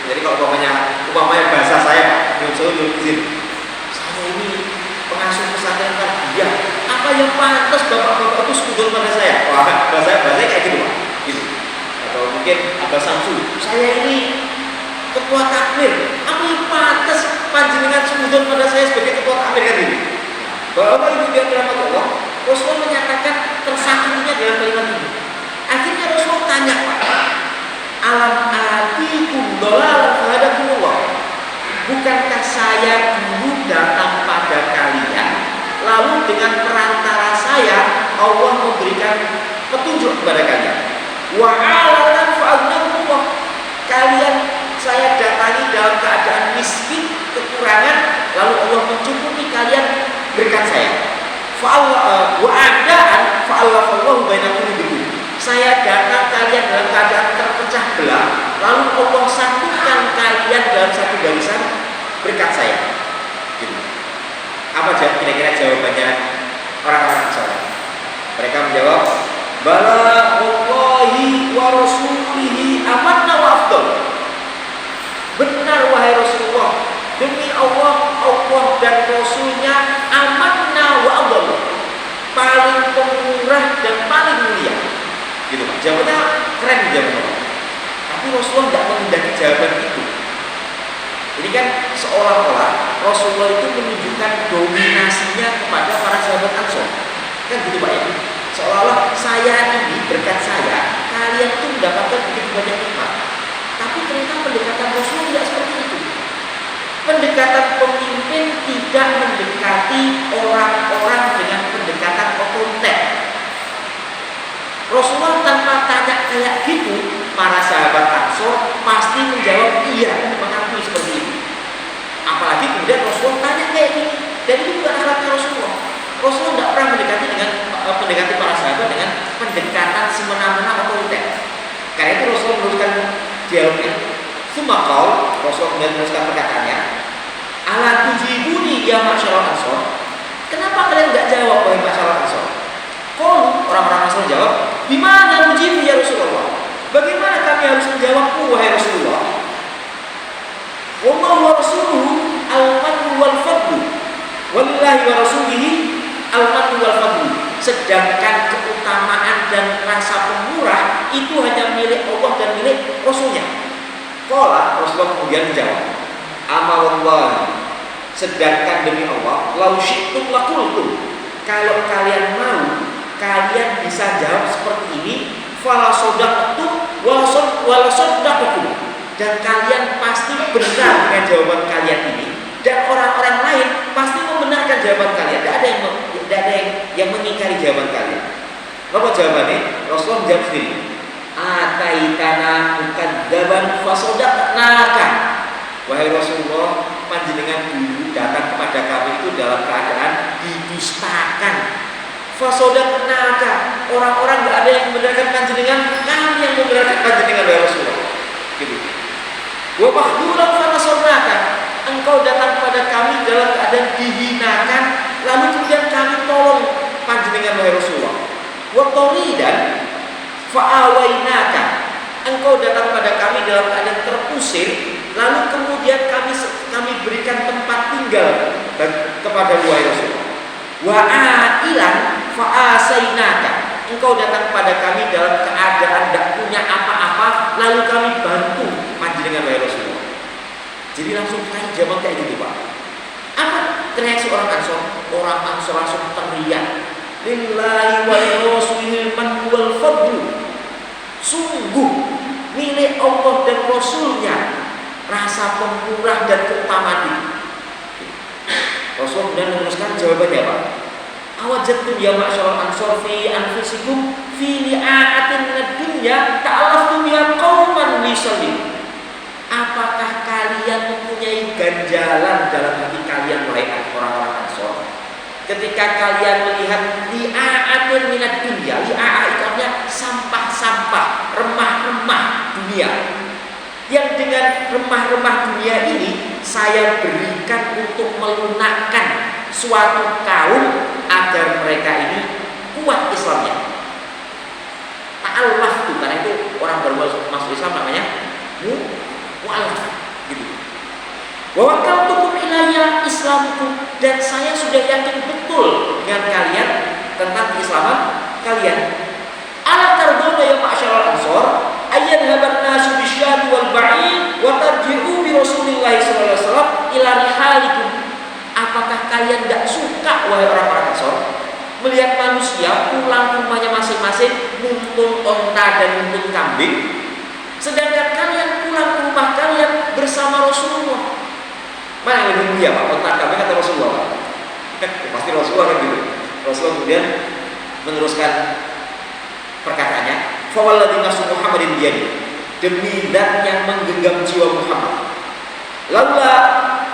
Jadi kalau umpamanya bahasa saya, saya ini pengasuh pesantren tarbiyah. Apa yang pantas bapak-bapak itu sudut pada saya? Wah, bahasa kayak gitu, Pak. Gitu. Atau mungkin Abah Samsul, saya ini ketua takmir. Apa yang pantas panjenengan sudut pada saya sebagai ketua takmir kan ini? Bapak Ibu yang dirahmati Allah, Rasulullah menyatakan tersakitinya dalam kalimat ini. Akhirnya Rasulullah tanya, Pak, alam atikum dolalan fahadakumullah. Bukankah saya dulu datang pada kalian, lalu dengan perantara saya Allah memberikan petunjuk kepada kalian. Wa alatan fa'agnakumullah. Kalian saya datangi dalam keadaan miskin, kekurangan, lalu Allah mencukupi kalian berkat saya. Wa'adaan fa'allafallahu baina qulubikum. Saya datang kalian dalam keadaan terpecah belah, lalu Allah satukan kalian dalam satu barisan berkat saya. Gitu. Apa kira-kira jawabannya orang-orang Ansor? Mereka menjawab, bala wallahi wa rasulihi amanna wa afdal. Benar wahai Rasulullah, demi Allah dan Rasulnya amanna wa afdal, paling pemurah dan paling mulia. Gitu Pak. Jawabannya keren jawabannya. Tapi Rasulullah tidak menghendaki jawaban itu. Ini kan seolah-olah Rasulullah itu menunjukkan dominasinya kepada para sahabat Ansor. Kan gitu Pak ya. Seolah-olah saya ini berkat saya kalian itu mendapatkan begitu banyak nikmat. Tapi ternyata pendekatan Rasulullah tidak seperti itu. Pendekatan pemimpin tidak mendekati orang-orang dengan pendekatan otoriter. Rasulullah tanpa tanya kayak gitu, para sahabat Ansor pasti menjawab iya, mengakui seperti itu. Apalagi kemudian Rasulullah tanya kayak gini, dan itu bukan akhlaknya Rasulullah. Rasulullah tidak pernah mendekati para sahabat dengan pendekatan semena-mena otoriter. Karena itu Rasulullah meneruskan dialognya. Sumakau, Rasulullah kemudian meneruskan perkataannya, ala tujibuni ya masyarakat Ansor. Kenapa kalian tidak jawab wahai masyarakat Ansor? Kalau orang-orang Ansor jawab, bimana nujibu ya Rasulullah? Bagaimana kami harus menjawabmu wahai Rasulullah? Wallahu wa rasuluhu al-mannu wal fadlu, walillahi wa rasulihi al-mannu wal fadlu. Sedangkan keutamaan dan rasa pemurah itu hanya milik Allah dan milik Rasulnya. Qala, Rasulullah kemudian menjawab, ama wallahi, sedangkan demi Allah, lau syi'tum laqultum, kalau kalian mau, kalian bisa jawab seperti ini, fala sadaqtum wala saddaqtum, dan kalian pasti benar dengan jawaban kalian ini, dan orang-orang lain pasti membenarkan jawaban kalian. Tidak ada yang mengingkari jawaban kalian. Apa jawabannya? Rasulullah menjawab sendiri, ataitana mukadzaban fasadaqnaka. Wahai Rasulullah, panjenengan dulu datang kepada kami itu dalam keadaan didustakan. Fasodaqnaka, orang-orang tidak ada yang membenarkan panjenengan, kami yang membenarkan panjenengan wahai Rasulullah. Gitu. Wa mahduran fanasarnaka, engkau datang kepada kami dalam keadaan dihinakan, lalu kemudian kami tolong panjenengan wahai Rasulullah. Wa taridan fa'awainaka, engkau datang kepada kami dalam keadaan terusir, lalu kemudian kami berikan tempat tinggal kepada wahai Rasulullah. Wa ailan fa asainaka. Engkau datang pada kami dalam keadaan tidak punya apa-apa, lalu kami bantu panjenengan wahai Rasulullah. Jadi langsung kan jawab kayak gitu, Pak. Apa reaksi orang Ansor? Orang Ansor langsung teriak, lillahi wa rasulil man wal fadlu. Sungguh milik Allah dan Rasulnya rasa pemurah dan keutamaan itu. Rasul kemudian meneruskan jawabannya, Pak. Awajadtum ya ma'syaral ansor fi anfusikum fi li'atin minad dunya ta'alaftum ya qauman lisallim. Apakah kalian mempunyai ganjalan dalam hati kalian wahai orang-orang Ansor ketika kalian melihat li'atin minad dunya? Li'a'ah itu artinya sampah-sampah, remah-remah dunia, yang dengan remah-remah dunia ini saya berikan untuk melunakkan suatu kaum agar mereka ini kuat Islamnya. Ta'alaf itu karena itu orang baru masuk Islam namanya mu'alaf gitu. Wa wakaltukum ilayya islamukum, dan saya sudah yakin betul dengan kalian tentang keislaman kalian. Ala tarduna ya ma'syaral ansor ayyan haban nasu bisyadi wal ba'id wa tarji'u bi Rasulillah sallallahu alaihi wasallam ila rihalikum. Apakah kalian tidak suka wahai orang-orang Ansor melihat manusia pulang ke rumahnya masing-masing nuntun onta dan nuntun kambing, sedangkan kalian pulang ke rumah kalian bersama Rasulullah? Mana yang lebih mulia, Pak? Onta kambing atau Rasulullah? Pasti Rasulullah kan gitu. Rasulullah kemudian meneruskan perkataannya, fawalladzi nafsu Muhammadin biyadihi, demi zat yang menggenggam jiwa Muhammad, laula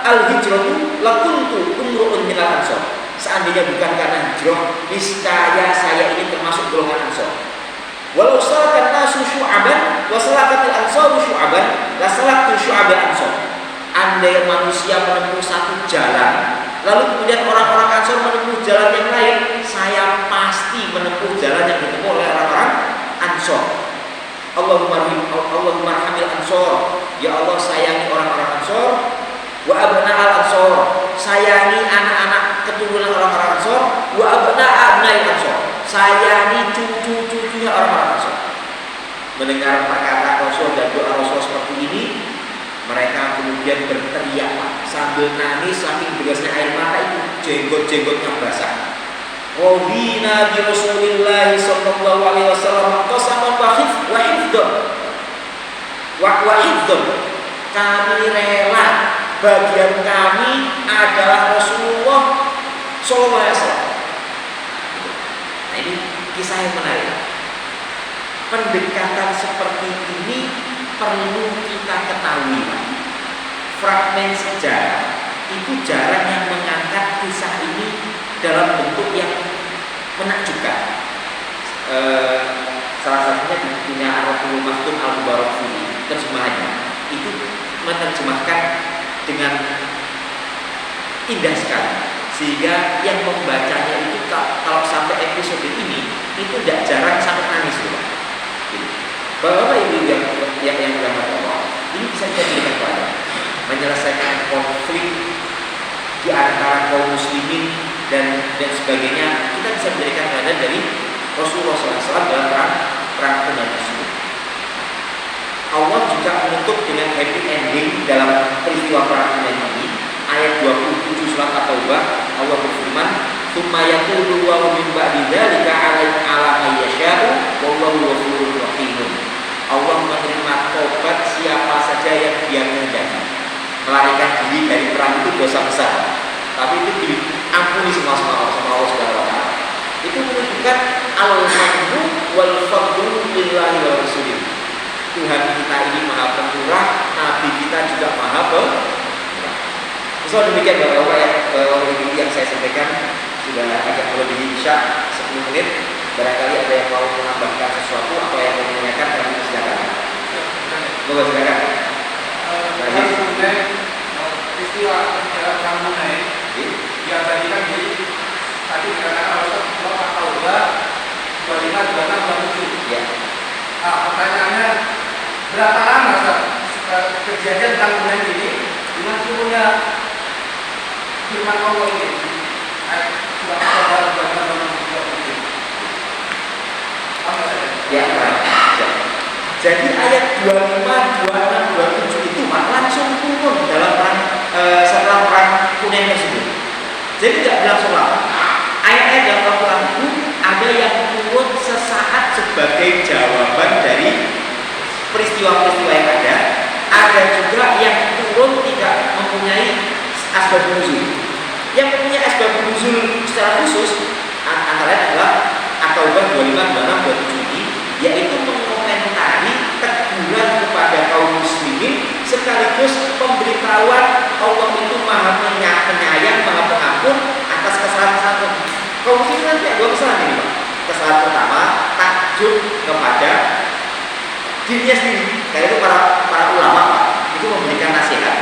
al-hijratu lakuntu umru'un minal ansor. Seandainya bukan karena hijrah, niscaya saya ini termasuk golongan Ansor. Walau salakan nasu syu'aban wa salakatil ansaru syu'aban la salaktu syu'abal ansor. Andai manusia menempuh satu jalan, lalu kemudian orang-orang Ansor menempuh jalan yang lain, saya pasti menempuh jalan yang ditempuh oleh orang-orang Ansor. Allahumma arhamil ansor, ya Allah sayangi orang-orang Ansor. Wa abna'al ansor, sayangi anak-anak keturunan orang-orang Ansor. Wa abna'al ansor, sayangi cucu-cucunya orang-orang Ansor. Mendengar perkataan Rasul dan doa Rasul seperti ini, mereka kemudian berteriak sambil nangis saking derasnya air mata itu, jenggot-jenggotnya basah. Radina bi Rasulillah sallallahu alaihi wasallam qasaman wa hifdzan. Wa hifdzan. Kami rela bagian kami adalah Rasulullah sallallahu alaihi wasallam. Nah, ini kisah yang menarik. Pendekatan seperti ini perlu kita ketahui. Fragmen sejarah itu jarang yang mengangkat kisah ini dalam bentuk yang menakjubkan. Salah satunya di bukunya Ar-Rahul Maktum Al-Mubarakfuri, terjemahannya itu menerjemahkan dengan indah sekali, sehingga yang membacanya itu kalau sampai episode ini itu tidak jarang sampai nangis loh. Bapak Ibu yang dirahmati Allah, ini bisa dijadikan pelajaran menyelesaikan konflik di antara kaum muslimin dan sebagainya. Kita bisa menjadikan pelajaran dari Rasulullah SAW dalam perang Badar tersebut. Allah juga menutup dengan happy ending dalam peristiwa perang Badar ini. Ayat 27 surat At-Taubah, Allah berfirman, "Tsumma yaqulu wa min ba'di dzalika 'ala may yasha'u wallahu ghafurur rahim." Allah menerima tobat siapa saja yang Dia kehendaki. Melarikan diri dari perang itu dosa besar, tapi itu diampuni semua sama Allah Subhanahu wa taala. Itu menunjukkan al-mannu wal fadlu lillahi wa rasulih. Tuhan kita ini Maha Pemurah, Nabi kita juga Maha Pemurah. So demikian Bapak-bapak yang saya sampaikan, sudah agak melebihi Isya 10 menit. Barangkali ada yang mau menambahkan sesuatu atau yang mau menanyakan, kami silakan. Moga silakan. Peristiwa perang Munai, yang tadi kan tadi dikatakan oleh Bapak Taubah 25, 26, 27. Ya. Nah, pertanyaannya berapa lama kejadian perang Munai ini dengan turunnya firman Allah ini? Ya, jadi ayat 25, 26, 27 itu langsung turun dalam perang setelah perang Hunain tersebut. Jadi tidak berlangsung lama. Ayat-ayat dalam Al-Quran itu ada yang turun sesaat sebagai jawaban dari peristiwa-peristiwa yang ada juga yang turun tidak mempunyai asbab nuzul. Yang mempunyai asbab nuzul secara khusus antara lain adalah At-Taubah 25, 26, 27 ini, yaitu mengomentari teguran kepada kaum muslimin sekaligus pemberitahuan Allah itu maha penyayang, maha pengampun atas kesalahan-kesalahan kaum muslimin. Nanti ada dua kesalahan ini, Pak. Kesalahan pertama, takjub kepada dirinya sendiri. Karena itu para ulama, Pak, itu memberikan nasihat.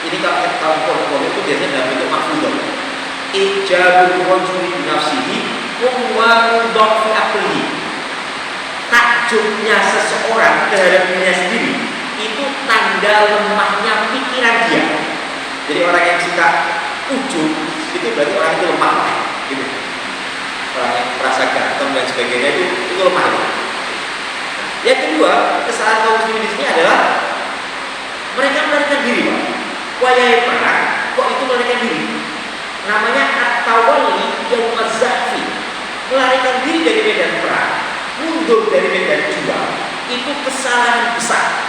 Ini kalau kita tahu pondok itu biasanya dalam bentuk mafhudhah. Ijabul rajuli bi nafsihi wa mudhaf fi aqlihi. Takjubnya seseorang terhadap dirinya sendiri itu tanda lemahnya pikiran dia. Jadi orang yang suka ujub itu berarti orang itu lemah, gitu. Orang yang merasa ganteng dan sebagainya itu lemah. Yang kedua, kesalahan kaum muslimin di sini adalah mereka melarikan diri, Pak. Wayai perang, kok itu melarikan diri? Namanya at-tawalli yaum az-zahfi. Melarikan diri dari medan perang, mundur dari medan juang, itu kesalahan besar.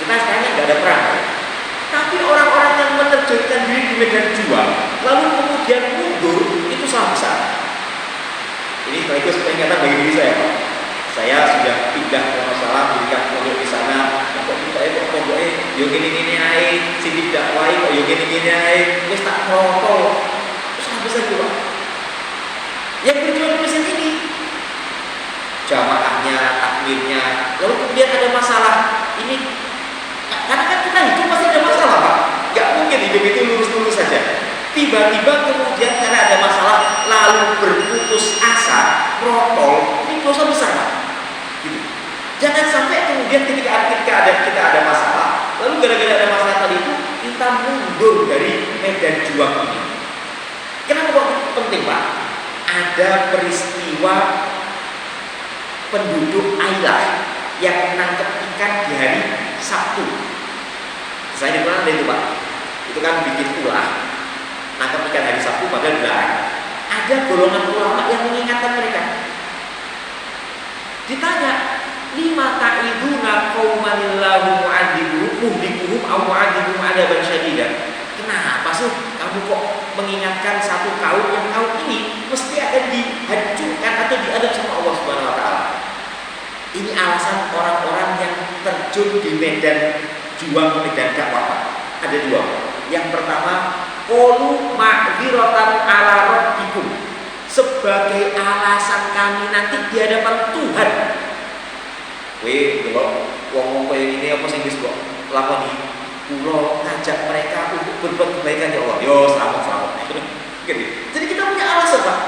Kita sekarang nggak ada perang, Pak. Tapi orang-orang yang menerjunkan diri di medan juang, lalu kemudian mundur, itu salah besar. Ini sekaligus peringatan bagi diri saya, Pak. Saya sudah pindah ke masalah mendirikan pondok di sana. Kok kita pondoknya yo gini-gini ae, sing dakwai kok yo gini-gini ae, wis tak protol. Terus apa besar itu, Pak? Yang berjuang di mesin ini jamaahnya, takmirnya, lalu kemudian ada masalah. Ini karena kan kita hidup pasti ada masalah, Pak. Gak mungkin hidup itu lurus-lurus saja. Tiba-tiba kemudian karena ada masalah lalu berputus asa, protol, ini dosa besar, Pak. Gitu. Jangan sampai kemudian ketika kita ada masalah, lalu gara-gara ada masalah tadi itu kita mundur dari medan juang ini. Kenapa kok penting, Pak? Ada peristiwa penduduk Ailah yang menangkap ikan di hari Sabtu. Saya di mana itu, Pak? Itu kan bikin ulah, nangkap ikan hari Sabtu padahal dilarang. Ada golongan ulama yang mengingatkan mereka. Ditanya, lima ta'iduna qaumanillahu mu'adibuhum aw mu'adibuhum adaban syadidan. Kenapa sih kamu kok mengingatkan satu kaum yang kaum ini mesti akan dihancurkan atau diadab sama Allah Subhanahu wa taala? Ini alasan orang-orang yang terjun di medan juang, medan dakwah. Ada dua. Yang pertama, qalu ma'dziratan ala rabbikum. Sebagai alasan kami nanti di hadapan Tuhan. Weh, kalau wong koyo ngene apa sing wis kok lakoni kula ngajak mereka untuk berbuat kebaikan ya Allah. Yo, selamat. Gitu. Jadi kita punya alasan, Pak.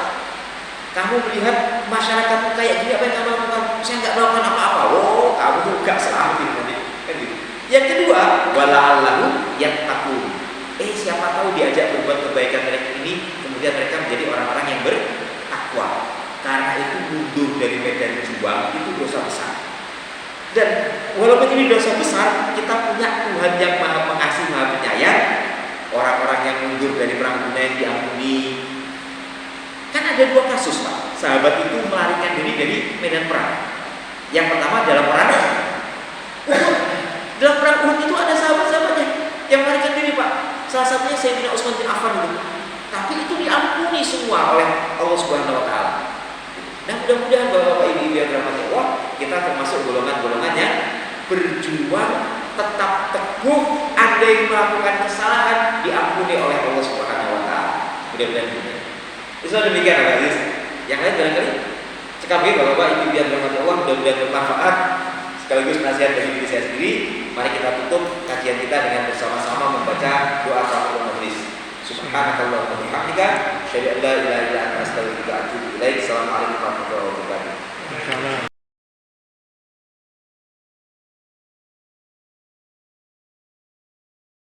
Kamu melihat masyarakatmu kayak gini, apa yang kamu lakukan? Saya nggak melakukan apa-apa. Oh, kamu nggak selamat nanti. Kan gitu. Yang kedua, wala'allahu yattaqun. Siapa tahu diajak berbuat kebaikan mereka ini, kemudian mereka menjadi orang-orang yang bertakwa. Karena itu mundur dari medan juang itu dosa besar. Dan walaupun ini dosa besar, kita punya Tuhan yang maha pengasih, maha penyayang. Orang-orang yang mundur dari perang Hunain diampuni. Kan ada dua kasus, Pak. Sahabat itu melarikan diri dari medan perang. Yang pertama dalam perang Uhud. Dalam perang Uhud itu ada sahabat-sahabatnya yang melarikan diri, Pak. Salah satunya Sayyidina Utsman bin Affan itu. Tapi itu diampuni semua oleh Allah Subhanahu wa taala. Nah, mudah-mudahan Bapak-bapak Ibu yang dirahmati Allah, kita termasuk golongan-golongan yang berjuang tetap teguh, andai melakukan kesalahan diampuni oleh Allah Subhanahu wa taala. Mudah-mudahan demikian. Itu demikian, Pak Aziz. Yang lain barangkali cekap ya Bapak-bapak Ibu yang dirahmati Allah, mudah-mudahan bermanfaat. Sekaligus nasihat bagi diri saya sendiri. Mari kita tutup kajian kita dengan bersama-sama membaca doa kafaratul majlis. Subhanakallahumma wa bihamdika, asyhadu an la ilaha illa anta, astaghfiruka wa atubu ilaik. Assalamualaikum warahmatullahi wabarakatuh.